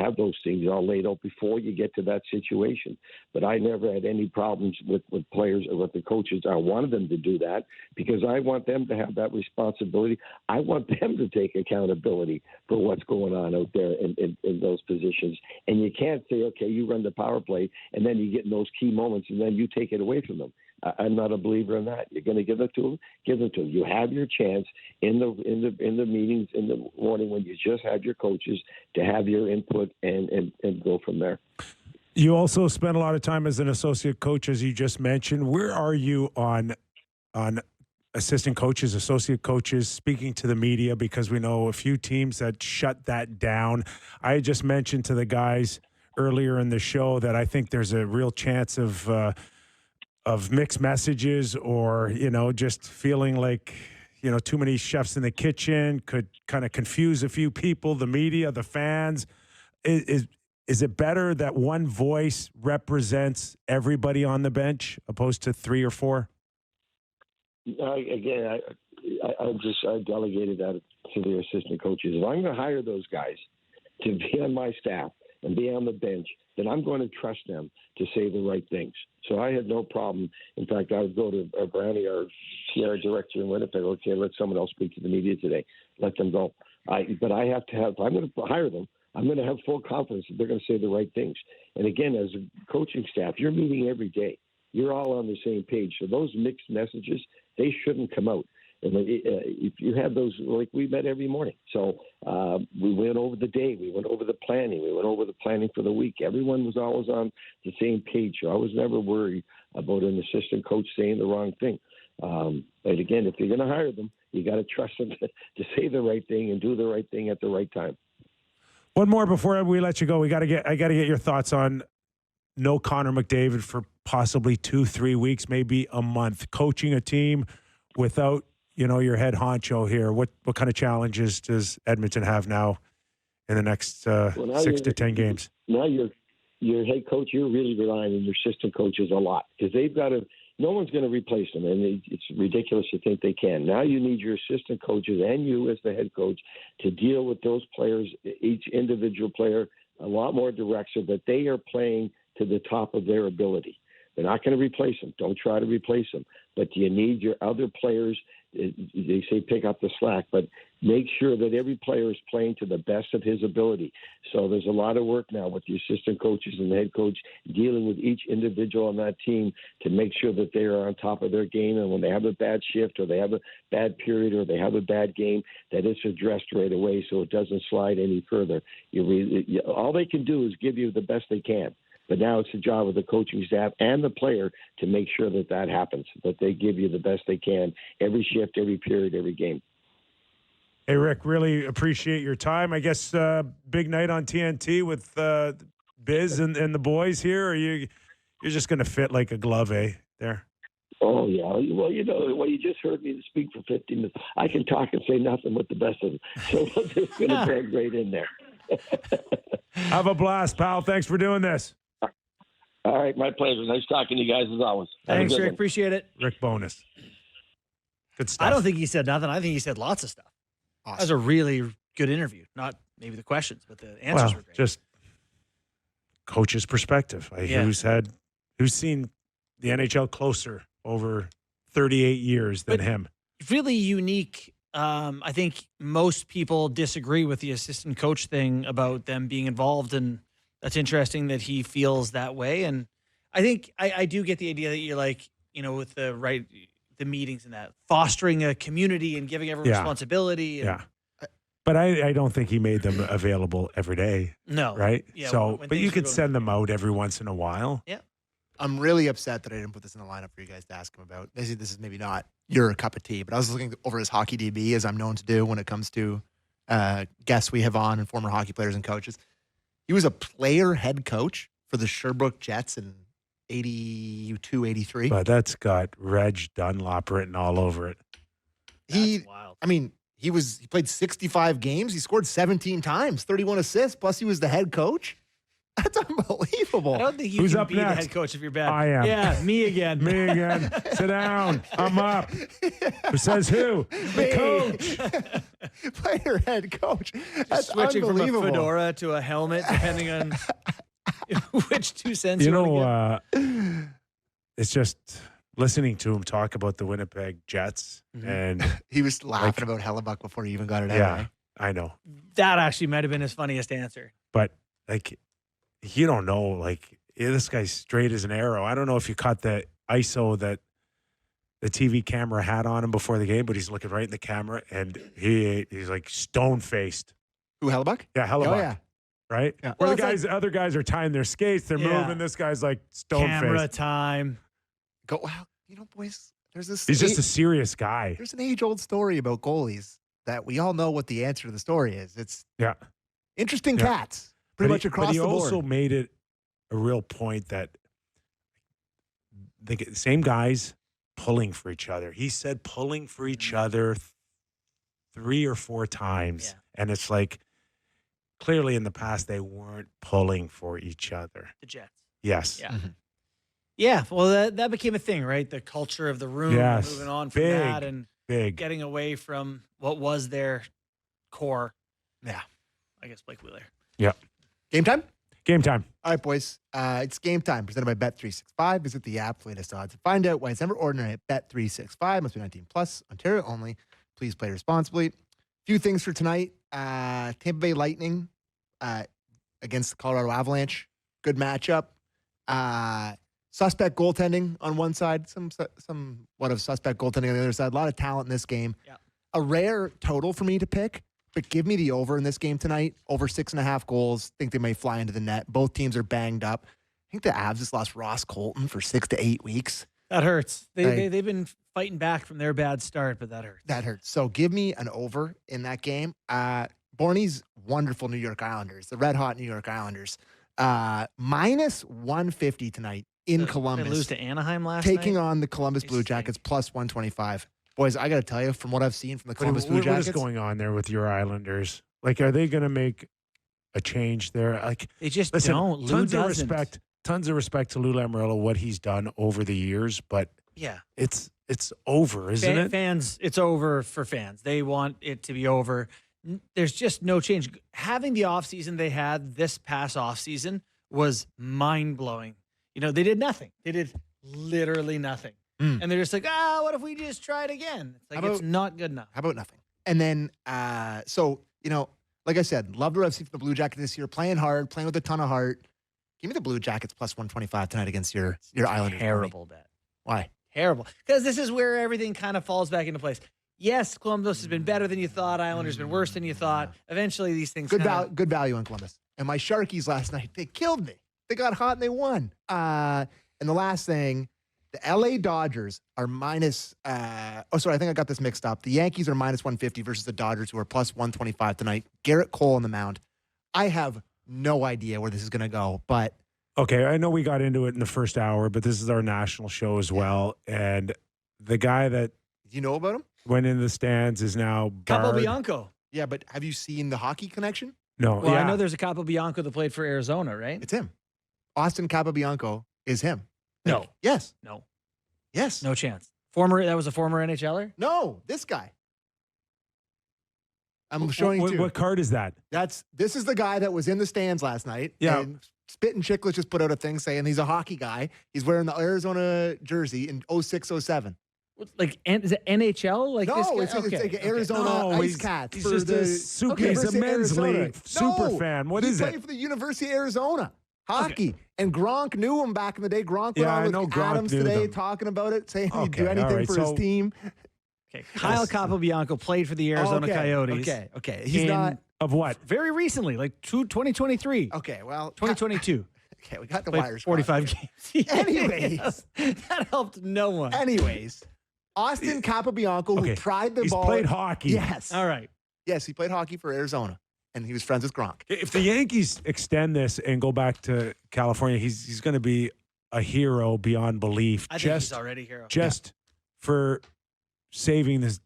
have those things all laid out before you get to that situation. But I never had any problems with players or with the coaches. I wanted them to do that because I want them to have that responsibility. I want them to take accountability for what's going on out there in those positions. And you can't say, okay, you run the power play, and then you get in those key moments, and then you take it away from them. I'm not a believer in that. You're going to give it to them, give it to them. You have your chance in the meetings in the morning when you just have your coaches to have your input and go from there. You also spent a lot of time as an associate coach, as you just mentioned. Where are you on assistant coaches, associate coaches, speaking to the media? Because we know a few teams that shut that down. I just mentioned to the guys earlier in the show that I think there's a real chance of mixed messages, or just feeling like too many chefs in the kitchen, could kind of confuse a few people, the media, the fans. Is it better that one voice represents everybody on the bench opposed to 3 or 4? Again, I delegated that to the assistant coaches. If I'm going to hire those guys to be on my staff and be on the bench, then I'm going to trust them to say the right things. So I had no problem. In fact, I would go to Brownie, our PR director in Winnipeg, okay, let someone else speak to the media today. Let them go. But I have to have, if I'm going to hire them, I'm going to have full confidence that they're going to say the right things. And again, as a coaching staff, you're meeting every day. You're all on the same page. So those mixed messages, they shouldn't come out. And if you have those, like we met every morning. So we went over the day. We went over the planning. We went over the planning for the week. Everyone was always on the same page. So I was never worried about an assistant coach saying the wrong thing. But again, if you're going to hire them, you got to trust them to say the right thing and do the right thing at the right time. One more before we let you go. I got to get your thoughts on no Connor McDavid for possibly 2-3 weeks, maybe a month. Coaching a team without your head honcho here. What kind of challenges does Edmonton have now in the next 6 to 10 games? Now your head coach, you're really relying on your assistant coaches a lot because they've got to. No one's going to replace them, and it's ridiculous to think they can. Now you need your assistant coaches and you as the head coach to deal with those players, each individual player, a lot more direct so that they are playing to the top of their ability. They're not going to replace them. Don't try to replace them. But you need your other players, they say pick up the slack, but make sure that every player is playing to the best of his ability. So there's a lot of work now with the assistant coaches and the head coach dealing with each individual on that team to make sure that they are on top of their game. And when they have a bad shift or they have a bad period or they have a bad game, that it's addressed right away so it doesn't slide any further. All they can do is give you the best they can. But now it's the job of the coaching staff and the player to make sure that happens, that they give you the best they can every shift, every period, every game. Hey, Rick, really appreciate your time. I guess big night on TNT with Biz and the boys here. Or you're just going to fit like a glove, there? Oh, yeah. Well, you just heard me speak for 15 minutes. I can talk and say nothing with the best of them. So we're just going to drag right in there. Have a blast, pal. Thanks for doing this. All right, my pleasure. Nice talking to you guys as always. Thanks, Rick. Appreciate it. Rick Bowness. Good stuff. I don't think he said nothing. I think he said lots of stuff. Awesome. That was a really good interview. Not maybe the questions, but the answers were great. Just coach's perspective. Who's seen the NHL closer over 38 years than him? Really unique. I think most people disagree with the assistant coach thing about them being involved, and that's interesting that he feels that way. And I think I do get the idea that you're like, with the meetings and that fostering a community and giving everyone responsibility. And, but I don't think he made them available every day. No. Right? Yeah, so, but you could send them out every once in a while. Yeah. I'm really upset that I didn't put this in the lineup for you guys to ask him about. This is maybe not your cup of tea, but I was looking over his hockey DB, as I'm known to do when it comes to guests we have on and former hockey players and coaches. He was a player head coach for the Sherbrooke Jets in 82, 83. But that's got Reg Dunlop written all over it. That's wild. I mean, he played 65 games. He scored 17 times, 31 assists, plus he was the head coach. That's unbelievable. I don't think you Who's can up be next? the head coach if you're bad. I am. Yeah, me again. Me again. Sit down. I'm up. Who says who? The coach. Player head coach. That's switching from a unbelievable. fedora to a helmet, depending on which 2 cents it's just listening to him talk about the Winnipeg Jets, and he was laughing about Hellebuyck before he even got it out. Yeah, right? I know. That actually might have been his funniest answer. But you don't know. This guy's straight as an arrow. I don't know if you caught the ISO that the TV camera had on him before the game, but he's looking right in the camera, and he's like stone-faced. Who, Hellebuyck? Yeah, Hellebuyck. Oh, yeah. Right? Yeah. Where Well, other guys are tying their skates, they're moving. This guy's like stone-faced. Camera time. Wow. Boys, there's this. He's just a serious guy. There's an age-old story about goalies that we all know what the answer to the story is. It's interesting cats, pretty much across the board. But he also made it a real point that the same guys pulling for each other. He said pulling for each other 3 or 4 times. Yeah. And it's like, clearly in the past, they weren't pulling for each other. The Jets. Yes. Yeah. Yeah. Well, that became a thing, right? The culture of the room, Yes. moving on from Big, that and big. getting away from what was their core. Yeah. I guess Blake Wheeler. Yeah. Game time? Game time. All right, boys. It's game time presented by Bet365. Visit the app, latest odds, and find out why it's never ordinary at Bet365. Must be 19 plus, Ontario only. Please play responsibly. Few things for tonight. Tampa Bay Lightning against the Colorado Avalanche. Good matchup. Suspect goaltending on one side. Somewhat of suspect goaltending on the other side. A lot of talent in this game. Yeah. A rare total for me to pick. But give me the over in this game tonight. Over 6.5 goals. Think they may fly into the net. Both teams are banged up. I think the Avs just lost Ross Colton for 6 to 8 weeks. That hurts. They've been fighting back from their bad start, but that hurts. That hurts. So give me an over in that game. Borny's wonderful New York Islanders, the red hot New York Islanders, minus 150 tonight in Columbus. They lose to Anaheim last taking night? on the Columbus Blue Jackets plus 125. Boys, I got to tell you, from what I've seen from the Columbus Blue Jackets. What is going on there with your Islanders? Like, are they going to make a change there? Like, they just listen, don't. Lou tons doesn't. Tons of respect to Lou Lamoriello, what he's done over the years, but yeah, it's over, isn't it? Fans, it's over for fans. They want it to be over. There's just no change. Having the offseason they had this past offseason was mind-blowing. You know, they did nothing. They did literally nothing. And they're just like, what if we just try it again? It's like, it's not good enough. How about nothing? And then, so, you know, like I said, love the UFC for the Blue Jackets this year. Playing hard, playing with a ton of heart. Give me the Blue Jackets plus 125 tonight against your Islanders. Terrible bet. Why? Terrible. Because this is where everything kind of falls back into place. Yes, Columbus has been better than you thought. Islanders been worse than you thought. Eventually, these things good value on Columbus. And my Sharkies last night, they killed me. They got hot and they won. And the last thing, the LA Dodgers are minus. I think I got this mixed up. The Yankees are minus 150 versus the Dodgers, who are plus 125 tonight. Garrett Cole on the mound. I have no idea where this is going to go, but. Okay, I know we got into it in the first hour, but this is our national show as well. And the guy that. Do you know about him? Went in the stands is now barred. Capobianco. Yeah, but have you seen the hockey connection? No. Well, I know there's a Capobianco that played for Arizona, right? It's him. Austin Capobianco is him. No. Yes. No. Yes. No chance. That was a former NHLer? No, this guy. I'm showing you. What card is that? This is the guy that was in the stands last night. Yeah. And Spit and Chicklets just put out a thing saying he's a hockey guy. He's wearing the Arizona jersey in 06-07. Like, is it NHL? Like, no, this guy? it's like Arizona Ice Cats. He's just he's a men's league super fan. What is it? He played for the University of Arizona. Hockey. Okay. And Gronk knew him back in the day. Gronk went on with Adams today talking about it, saying he'd do anything for his team. Okay. Kyle Capobianco played for the Arizona Coyotes. Okay. He's not. Of what? Very recently, like 2023. Okay, well. 2022. Okay, we got the wires. 45 games. Anyways. That helped no one. Anyways. Austin Capobianco, who tried the ball. He's played hockey. Yes. All right. Yes, he played hockey for Arizona, and he was friends with Gronk. If the Yankees extend this and go back to California, he's going to be a hero beyond belief. I think he's already a hero. Just for saving this,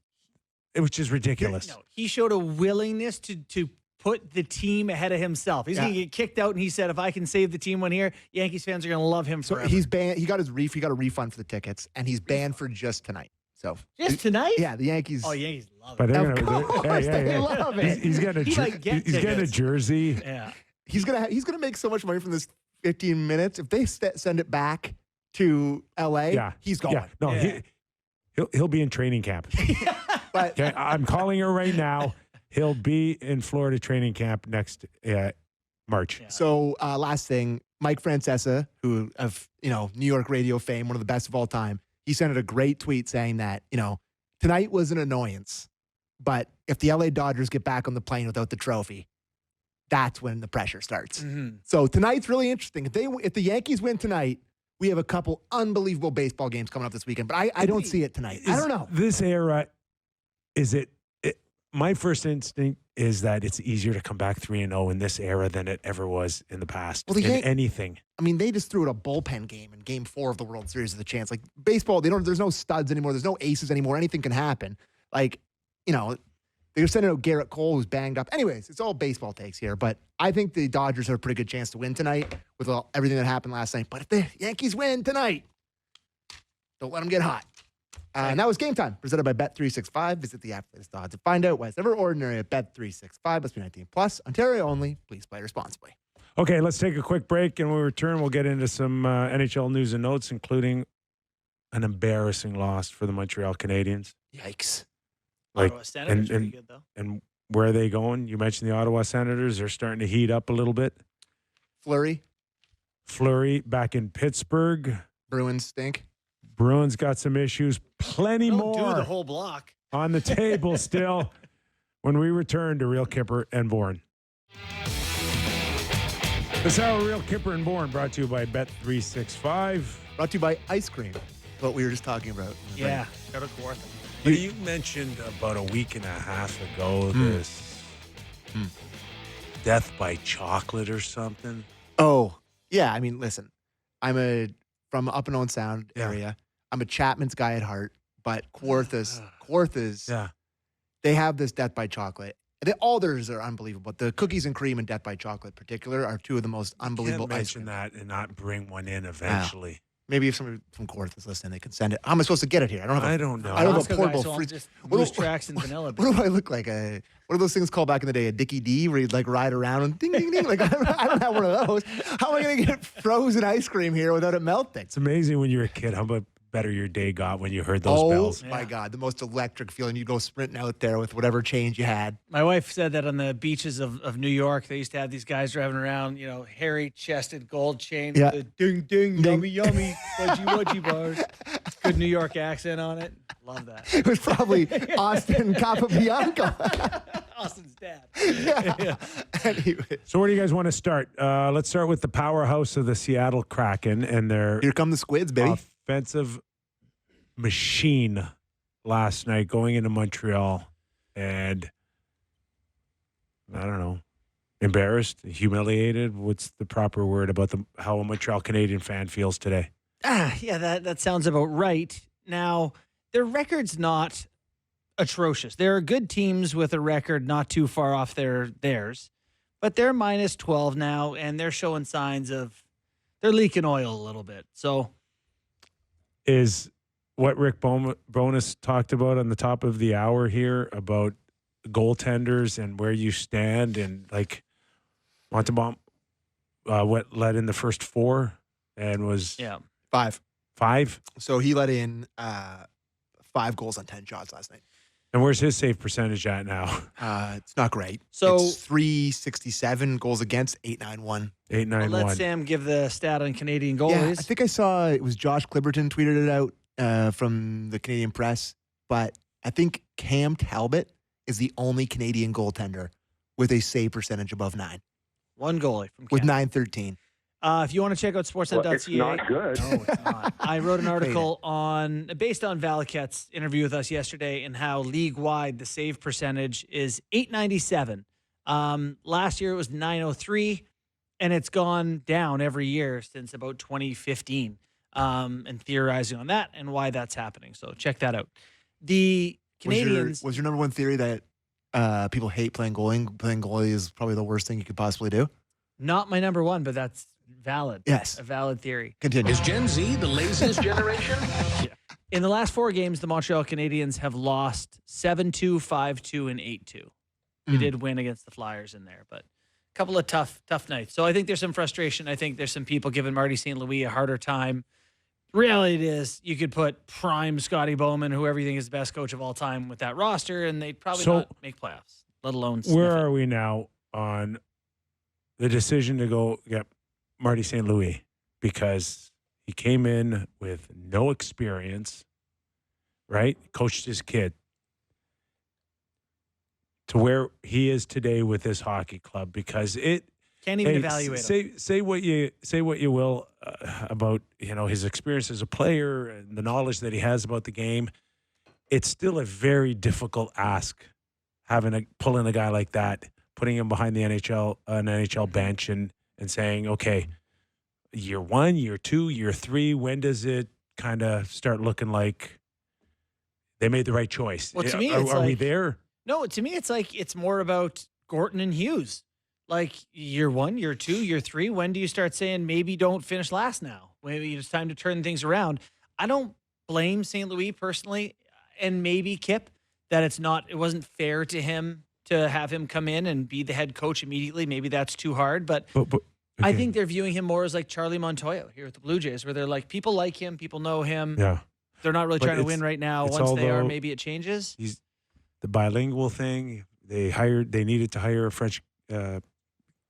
which is ridiculous. No, he showed a willingness to put the team ahead of himself. He's going to get kicked out, and he said, if I can save the team one here, Yankees fans are going to love him forever. So he's banned. He got a refund for the tickets, and he's banned for just tonight. So just tonight? Yeah, the Yankees. Oh, Yankees love it. But of course, they love it. He's getting a jersey. Yeah, he's gonna make so much money from this 15 minutes. If they send it back to LA, he's gone. Yeah. No, he'll be in training camp. But okay, I'm calling her right now. He'll be in Florida training camp next March. Yeah. So last thing, Mike Francesa, who of New York radio fame, one of the best of all time. He sent out a great tweet saying that, tonight was an annoyance, but if the LA Dodgers get back on the plane without the trophy, that's when the pressure starts. Mm-hmm. So tonight's really interesting. If the Yankees win tonight, we have a couple unbelievable baseball games coming up this weekend, but I don't see it tonight. I don't know. This era, my first instinct is that it's easier to come back 3-0 in this era than it ever was in the past. Well, anything. I mean, they just threw out a bullpen game in Game 4 of the World Series of the chance. Like baseball, there's no studs anymore. There's no aces anymore. Anything can happen. Like, They're sending out Garrett Cole, who's banged up. Anyways, it's all baseball takes here, but I think the Dodgers have a pretty good chance to win tonight with everything that happened last night. But if the Yankees win tonight, don't let them get hot. And that was Game Time, presented by Bet365. Visit the app for latest odds and find out why it's never ordinary at Bet365. Must be 19 plus. Ontario only. Please play responsibly. Okay, let's take a quick break, and when we return, we'll get into some NHL news and notes, including an embarrassing loss for the Montreal Canadiens. Yikes. Ottawa Senators pretty good, though. And where are they going? You mentioned the Ottawa Senators. They're starting to heat up a little bit. Fleury back in Pittsburgh. Bruins stink. Bruins got some issues. Plenty Don't more do the whole block on the table still when we return to Real Kyper and Bourne. This hour, Real Kyper and Bourne, brought to you by Bet365. Brought to you by ice cream. What we were just talking about. Yeah, go to Kawartha. You mentioned about a week and a half ago this death by chocolate or something. Oh, yeah. I mean, listen, I'm from up in Owen Sound area. I'm a Chapman's guy at heart, but Kawartha's, they have this death by chocolate. All theirs are unbelievable. The cookies and cream and death by chocolate in particular are two of the most unbelievable. Can't mention that and not bring one in eventually. Maybe if somebody from Kawartha is listening, they can send it. How am I supposed to get it here? I don't know. I don't have a portable fridge. fridge. Moose tracks and vanilla. What do I look like? What are those things called back in the day? A Dickie D, where you'd like ride around and ding, ding, ding. Like I don't have one of those. How am I going to get frozen ice cream here without it melting? It's amazing when you're a kid how much better your day got when you heard those bells. Oh my God, the most electric feeling. You go sprinting out there with whatever change you had. My wife said that on the beaches of New York, they used to have these guys driving around, hairy-chested, gold chain, with the ding, ding, yummy, yummy, fudgy, wudgy bars. Good New York accent on it. Love that. It was probably Austin Capabianco. Austin's dad. Yeah. Anyway. So where do you guys want to start? Let's start with the powerhouse of the Seattle Kraken and their Here come the Squids, baby. Offensive machine last night going into Montreal, and I don't know, embarrassed, humiliated. What's the proper word about how a Montreal Canadian fan feels today? Yeah, that sounds about right. Now, their record's not atrocious. There are good teams with a record not too far off theirs, but they're minus 12 now, and they're showing signs of they're leaking oil a little bit. So, is what Rick Bowness talked about on the top of the hour here about goaltenders and where you stand, and like Montembeault, what led in the first four and was five. So he let in 5 goals on 10 shots last night. And where's his save percentage at now? It's not great. So it's 367 goals against, 891. 891. I'll let Sam give the stat on Canadian goalies. Yeah, I think I saw it was Josh Clipperton tweeted it out from the Canadian Press, but I think Cam Talbot is the only Canadian goaltender with a save percentage above 9. One goalie from Cam. With 913. If you want to check out sportsnet.ca. It's not good. No, it's not. I wrote an article based on Valiket's interview with us yesterday and how league-wide the save percentage is 897. Last year it was 903, and it's gone down every year since about 2015. And theorizing on that and why that's happening. So check that out. The Canadiens. Was your number one theory that people hate playing goalie? Playing goalie is probably the worst thing you could possibly do? Not my number one, but that's valid. Yes. A valid theory. Continue. Is Gen Z the laziest generation? Yeah. In the last 4 games, the Montreal Canadiens have lost 7-2, 5-2, and 8-2. They did win against the Flyers in there, but a couple of tough nights. So I think there's some frustration. I think there's some people giving Marty St. Louis a harder time. Reality is, you could put prime Scotty Bowman, whoever you think is the best coach of all time, with that roster, and they'd probably not make playoffs, let alone sniff where it. are we now on the decision to go get Marty St. Louis? Because he came in with no experience, right? Coached his kid to where he is today with this hockey club, because it can't even evaluate him. Say what you will about his experience as a player and the knowledge that he has about the game. It's still a very difficult ask pulling a guy like that, putting him behind an NHL bench and saying, okay, year 1, year 2, year 3, when does it kind of start looking like they made the right choice? Well, to me, are we there? No, to me, it's like it's more about Gorton and Hughes. Like year 1, year 2, year 3. When do you start saying maybe don't finish last now? Maybe it's time to turn things around. I don't blame St. Louis personally, and maybe Kip, that it wasn't fair to him to have him come in and be the head coach immediately. Maybe that's too hard, but okay. I think they're viewing him more as like Charlie Montoyo here at the Blue Jays, where they're like, people like him, people know him. Yeah. They're not really But trying to win right now. Once they are, maybe it changes. He's the bilingual thing. They needed to hire a French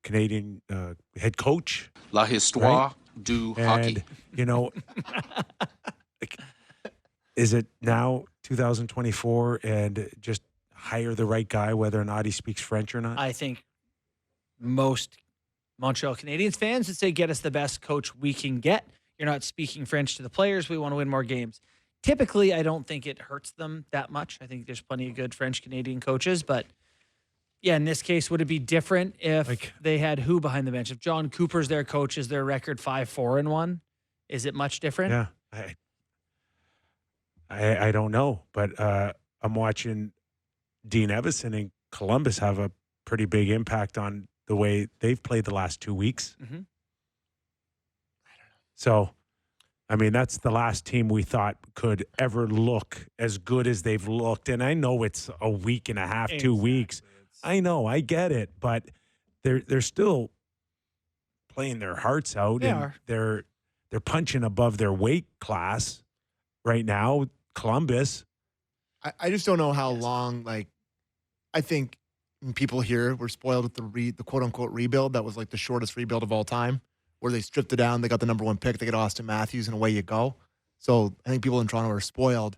Canadian head coach. La histoire du hockey. And, you know, like, is it now 2024 and just hire the right guy, whether or not he speaks French or not? I think most Montreal Canadiens fans would say, get us the best coach we can get. You're not speaking French to the players. We want to win more games. Typically, I don't think it hurts them that much. I think there's plenty of good French Canadian coaches, but yeah, in this case, would it be different if they had who behind the bench? If John Cooper's their coach, is their record 5-4-1? Is it much different? Yeah, I don't know, but I'm watching Dean Evison in Columbus have a pretty big impact on the way they've played the last 2 weeks. Mm-hmm. So, I mean, that's the last team we thought could ever look as good as they've looked. And I know it's a week and a half, 2 weeks. I know, I get it, but they're still playing their hearts out. They and are. They're punching above their weight class right now. Columbus. I just don't know how long. Like, I think people here were spoiled with the quote unquote rebuild. That was like the shortest rebuild of all time, where they stripped it down. They got the number 1 pick. They get Austin Matthews, and away you go. So I think people in Toronto are spoiled,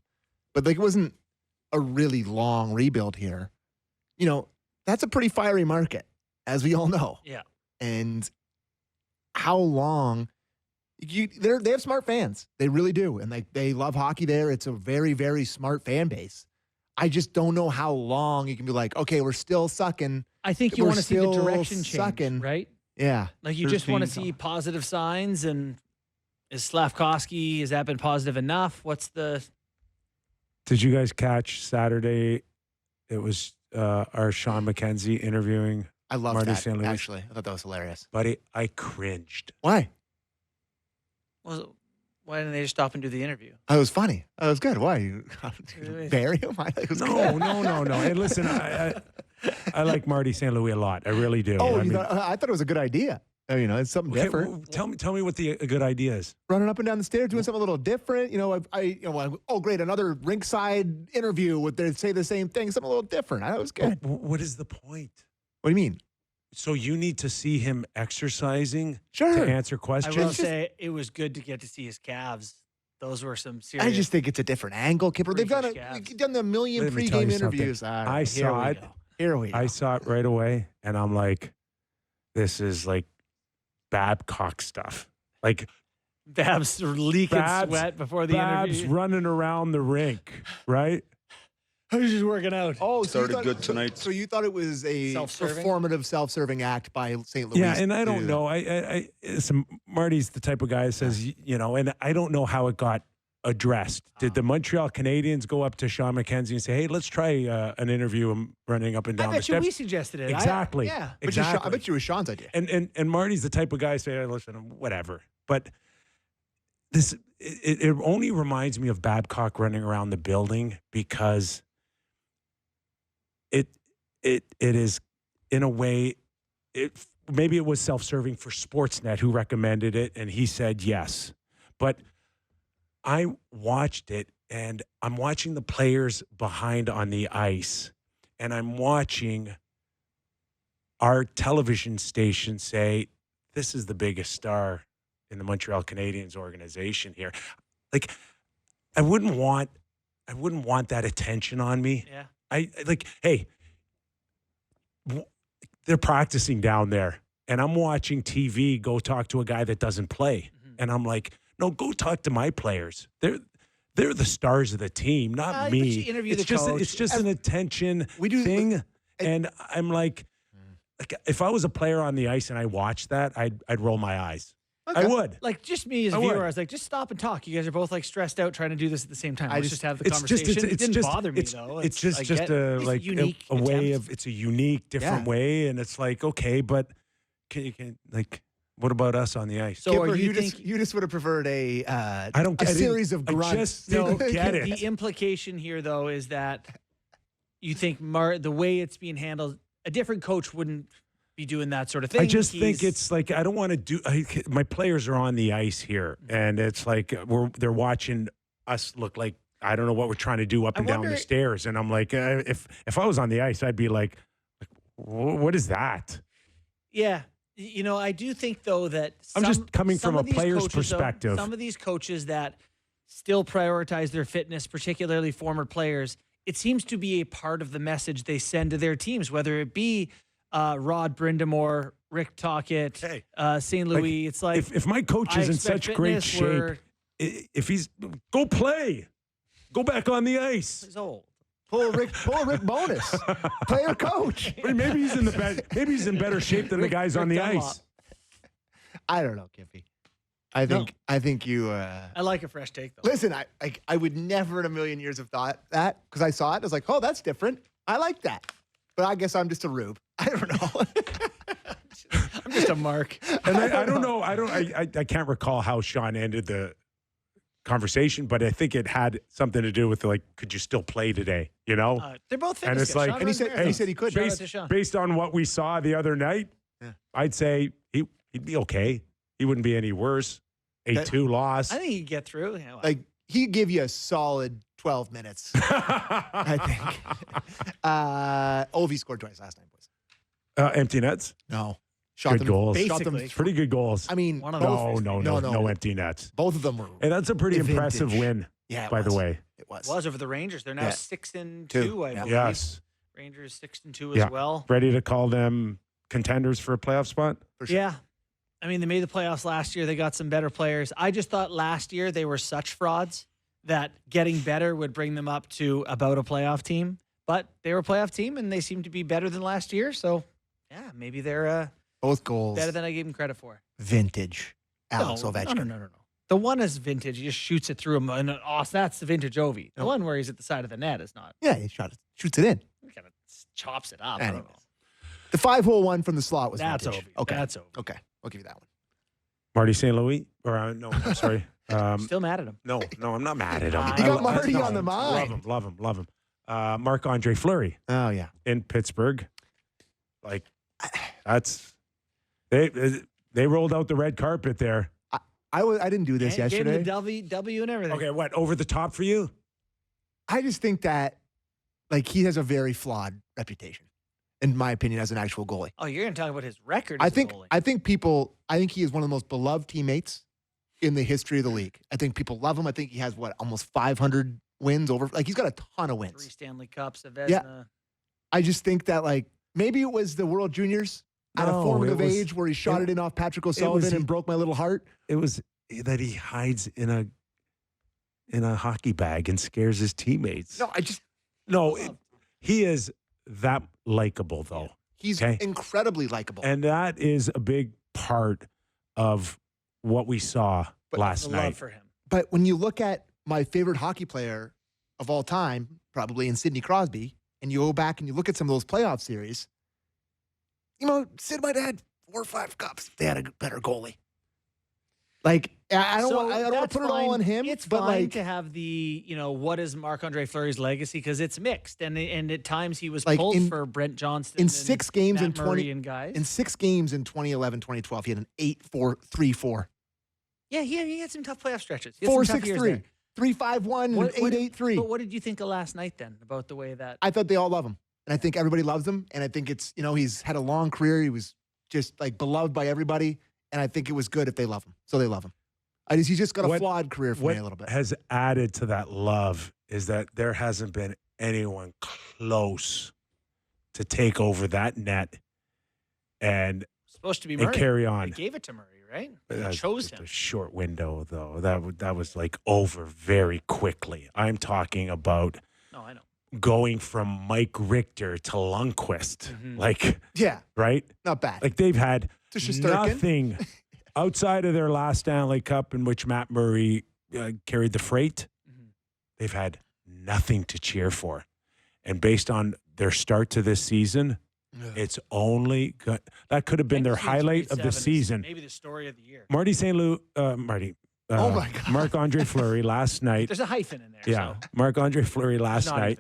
but like it wasn't a really long rebuild here. You know, that's a pretty fiery market, as we all know. Yeah. And how long? They have smart fans. They really do. And they love hockey there. It's a very, very smart fan base. I just don't know how long you can be like, okay, we're still sucking. I think you We're want to see the still direction change, sucking. right? Yeah. Like you just want to see positive signs. And is Slavkovsky, has that been positive enough? Did you guys catch Saturday? It was our Sean McKenzie interviewing I love Marty that, St. Louis. actually. I thought that was hilarious. Buddy, I cringed. Why? Why didn't they just stop and do the interview? That was funny. That was good. Why? You bury him? It was good. No. Hey, listen, I like Marty St. Louis a lot. I really do. Oh, I thought it was a good idea. It's something different. Tell me what the good idea is. Running up and down the stairs, doing something a little different. Oh, great, another rinkside interview with they say the same thing, something a little different. That was good. What is the point? What do you mean? So you need to see him exercising to answer questions? I will say it was good to get to see his calves. Those were some serious. I just think it's a different angle, Kipper. They've done the million Let me tell pregame you interviews. I saw it. Here we go. I saw it right away, and I'm like, this is like Babcock stuff. Like Babs leaking sweat before the Babs interview. running around the rink, right? I was just working out. Oh, Started good tonight. So you thought it was a Self-serving? performative, self-serving act by St. Louis? Yeah, and I don't know. Marty's the type of guy that says, and I don't know how it got addressed. Did the Montreal Canadiens go up to Sean McKenzie and say, "Hey, let's try an interview him running up and down the steps"? We suggested it. Exactly. Yeah. Exactly. I bet you it was Sean's idea. And Marty's the type of guy to say, "Hey, listen, whatever." But this it only reminds me of Babcock running around the building because it is in a way maybe it was self-serving for Sportsnet who recommended it and he said yes. But I watched it and I'm watching the players behind on the ice and I'm watching our television station say this is the biggest star in the Montreal Canadiens organization here. Like I wouldn't want that attention on me. Yeah. Hey, they're practicing down there, and I'm watching TV go talk to a guy that doesn't play. Mm-hmm. And I'm like, no, go talk to my players. They're the stars of the team, not me. But you interview the coach. It's just an attention thing. And I'm like, if I was a player on the ice and I watched that, I'd roll my eyes. I would. Like, just me as a viewer, I was like, just stop and talk. You guys are both like stressed out trying to do this at the same time. Let's just have the conversation. It didn't bother me though. It's just a way of, it's a unique, different way, and it's like, okay, but like, what about us on the ice? So Kyper, you just would have preferred a series of grunts. I just didn't get it. The implication here, though, is that you think the way it's being handled, a different coach wouldn't be doing that sort of thing. I just think it's like, I don't want to do. My players are on the ice here, and it's like they're watching us look like I don't know what we're trying to do up and down the stairs, and I'm like, if I was on the ice, I'd be like, what is that? Yeah. I do think, though, that I'm just coming from a player's perspective. Some of these coaches that still prioritize their fitness, particularly former players, it seems to be a part of the message they send to their teams, whether it be Rod Brindamore, Rick Tocchet, St. Louis. It's like, if my coach is in such great shape, if he's go play, go back on the ice. He's old. Pull Rick Bowness, player coach. Maybe he's in better shape than the guys on the ice. I don't know, Kippy. I think you. I like a fresh take though. Listen, I would never in a million years have thought that, because I saw it. I was like, oh, that's different. I like that. But I guess I'm just a rube. I don't know. I'm just a mark. And I don't know. I can't recall how Sean ended the conversation, but I think it had something to do with like, could you still play today? They're both and it's like, and he said he could. Based on what we saw the other night, I'd say he'd be okay. He wouldn't be any worse. 8-2 loss. I think he'd get through. Yeah, well. Like, he'd give you a solid 12 minutes. I think. Ovi scored twice last night, boys. Empty nets? No. Good goals. Basically. Pretty good goals. I mean, no empty nets. Both of them were. And that's a pretty impressive win. Yeah, by the way. It was. It was over the Rangers. They're now 6-2, I believe. Yes. Rangers 6-2 as well. Ready to call them contenders for a playoff spot? For sure. Yeah. I mean, they made the playoffs last year. They got some better players. I just thought last year they were such frauds that getting better would bring them up to about a playoff team. But they were a playoff team, and they seem to be better than last year. So, yeah, maybe they're both goals better than I gave them credit for. Vintage Alex Ovechkin. No. The one is vintage. He just shoots it through him. And that's the vintage Ovi. The one where he's at the side of the net is not. Yeah, he shoots it in. He kind of chops it up. Anyways. I don't know. The 5-hole one from the slot was That's vintage. Ovi. Okay. That's Ovi. Okay. I'll give you that one. Marty St. Louis? Or no, I'm sorry. Still mad at him. No, I'm not mad at him. You got Marty on the mind. Love him. Marc-Andre Fleury. Oh, yeah. In Pittsburgh. Like, that's... They rolled out the red carpet there. I didn't do this yesterday. Gave him the W and everything. Okay, what, over the top for you? I just think that, like, he has a very flawed reputation, in my opinion, as an actual goalie. Oh, you're going to talk about his record I as a think goalie. I think he is one of the most beloved teammates in the history of the league. I think people love him. I think he has, almost 500 wins over. Like, he's got a ton of wins. 3 Stanley Cups, a Vezina. Yeah. I just think that, like, maybe it was the World Juniors at a formative age where he shot it in off Patrick O'Sullivan and broke my little heart. It was that he hides in a hockey bag and scares his teammates. He is that likable, though. Yeah. He's incredibly likable. And that is a big part of what we saw last night. Love for him. But when you look at my favorite hockey player of all time, probably in Sidney Crosby, and you go back and you look at some of those playoff series, Sid might have had 4 or 5 cups if they had a better goalie. Like, I don't want to put it all on him. It's but fine like, to have the, what is Marc-Andre Fleury's legacy? Because it's mixed. And at times he was like pulled for Brent Johnston. In 6 games in 6 games in 2011, 2012, he had an 8-4-3-4. Yeah, he had some tough playoff stretches. 4-6-3, 3-5-1, and 8-8-3. But what did you think of last night then about the way that? I thought they all love him. And I think everybody loves him. And I think it's, he's had a long career. He was just like beloved by everybody. And I think it was good if they love him. So they love him. He's just got a flawed career for me a little bit. What has added to that love is that there hasn't been anyone close to take over that net and supposed to be Murray. And carry on. They gave it to Murray, right? They chose him. A short window, though. That was like over very quickly. I'm talking about. No, I know. Going from Mike Richter to Lundqvist. Yeah. Right? Not bad. Like they've had to Shesterkin. nothing outside of their last Stanley Cup in which Matt Murray carried the freight, they've had nothing to cheer for. And based on their start to this season, it's only good. That could have been their highlight of the season. Maybe the story of the year. Marty St. Louis, oh my God. Marc-Andre Fleury last night. There's a hyphen in there. Yeah. So. Marc-Andre Fleury last night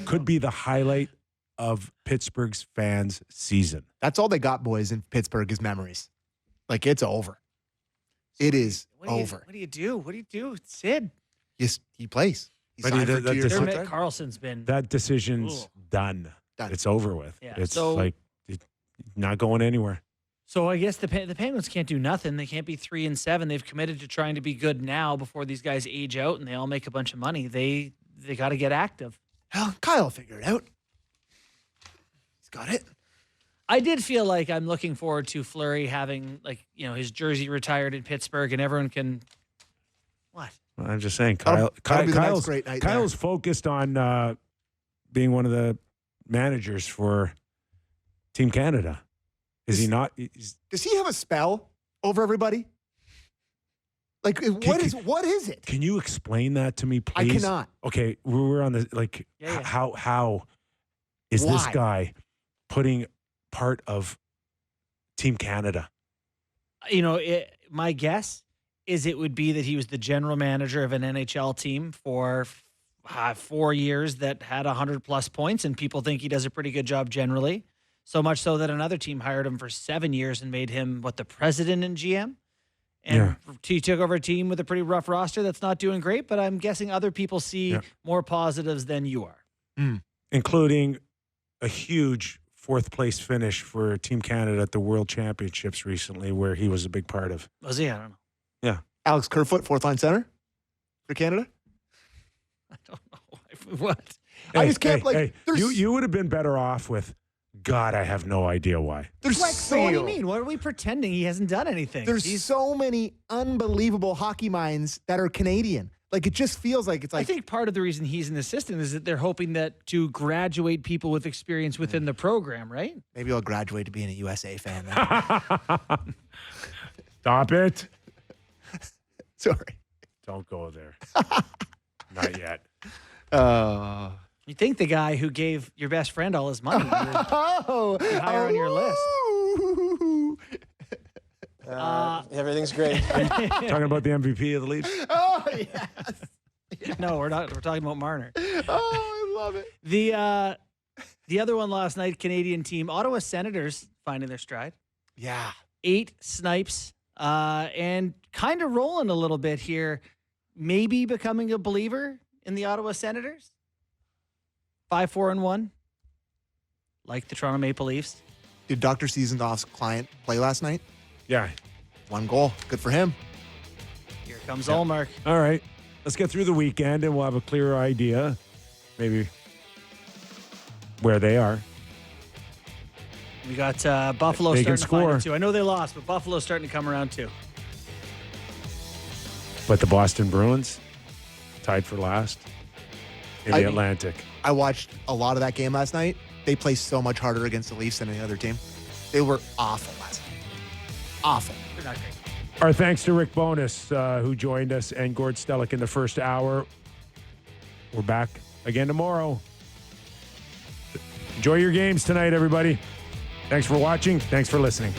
could be the highlight of Pittsburgh's fans' season. That's all they got, boys, in Pittsburgh is memories. Like, it's over. It is over. What do you do? What do you do? Sid. He plays. He's But signed for 2 years. Dermot Carlson's been. That decision's done. It's over with. Yeah. It's So- like not going anywhere. So I guess the Penguins can't do nothing. They can't be 3-7. They've committed to trying to be good now before these guys age out and they all make a bunch of money. They got to get active. Hell, Kyle will figure it out. He's got it. I did feel like I'm looking forward to Fleury having his jersey retired in Pittsburgh and everyone can. What? I'm just saying, That'll be the next Kyle's great night Kyle's focused on being one of the managers for Team Canada. Is he not? Does he have a spell over everybody? Like, what is it? Can you explain that to me, please? I cannot. Okay, we're on the how is this guy putting part of Team Canada? My guess is it would be that he was the general manager of an NHL team for 4 years that had 100+ points, and people think he does a pretty good job generally. So much so that another team hired him for 7 years and made him, the president and GM? And he took over a team with a pretty rough roster that's not doing great, but I'm guessing other people see more positives than you are. Including a huge 4th-place finish for Team Canada at the World Championships recently, where he was a big part of. Was he? I don't know. Yeah. Alex Kerfoot, 4th-line center for Canada? I don't know. What? I just can't, you would have been better off with, God, I have no idea why. There's So what do you mean? What are we pretending? He hasn't done anything. There's so many unbelievable hockey minds that are Canadian. Like, it just feels like it's like. I think part of the reason he's an assistant is that they're hoping that to graduate people with experience within the program, right? Maybe I'll graduate to being a USA fan then. Stop it. Sorry. Don't go there. Not yet. You think the guy who gave your best friend all his money would be higher on your list. Everything's great. Talking about the MVP of the league? Oh, yes. No, we're not. We're talking about Marner. Oh, I love it. The other one last night, Canadian team, Ottawa Senators finding their stride. Yeah. 8 snipes and kind of rolling a little bit here. Maybe becoming a believer in the Ottawa Senators. 5-4-1, like the Toronto Maple Leafs. Did Dr. Seasondoff's client play last night? Yeah. 1 goal. Good for him. Here comes Ullmark. All right. Let's get through the weekend and we'll have a clearer idea, maybe, where they are. We got Buffalo They starting can to find score. it too. I know they lost, but Buffalo's starting to come around too. But the Boston Bruins tied for last in the Atlantic. I watched a lot of that game last night. They play so much harder against the Leafs than any other team. They were awful last night. Awful. They're not great. Our thanks to Rick Bowness, who joined us, and Gord Stellick in the first hour. We're back again tomorrow. Enjoy your games tonight, everybody. Thanks for watching. Thanks for listening.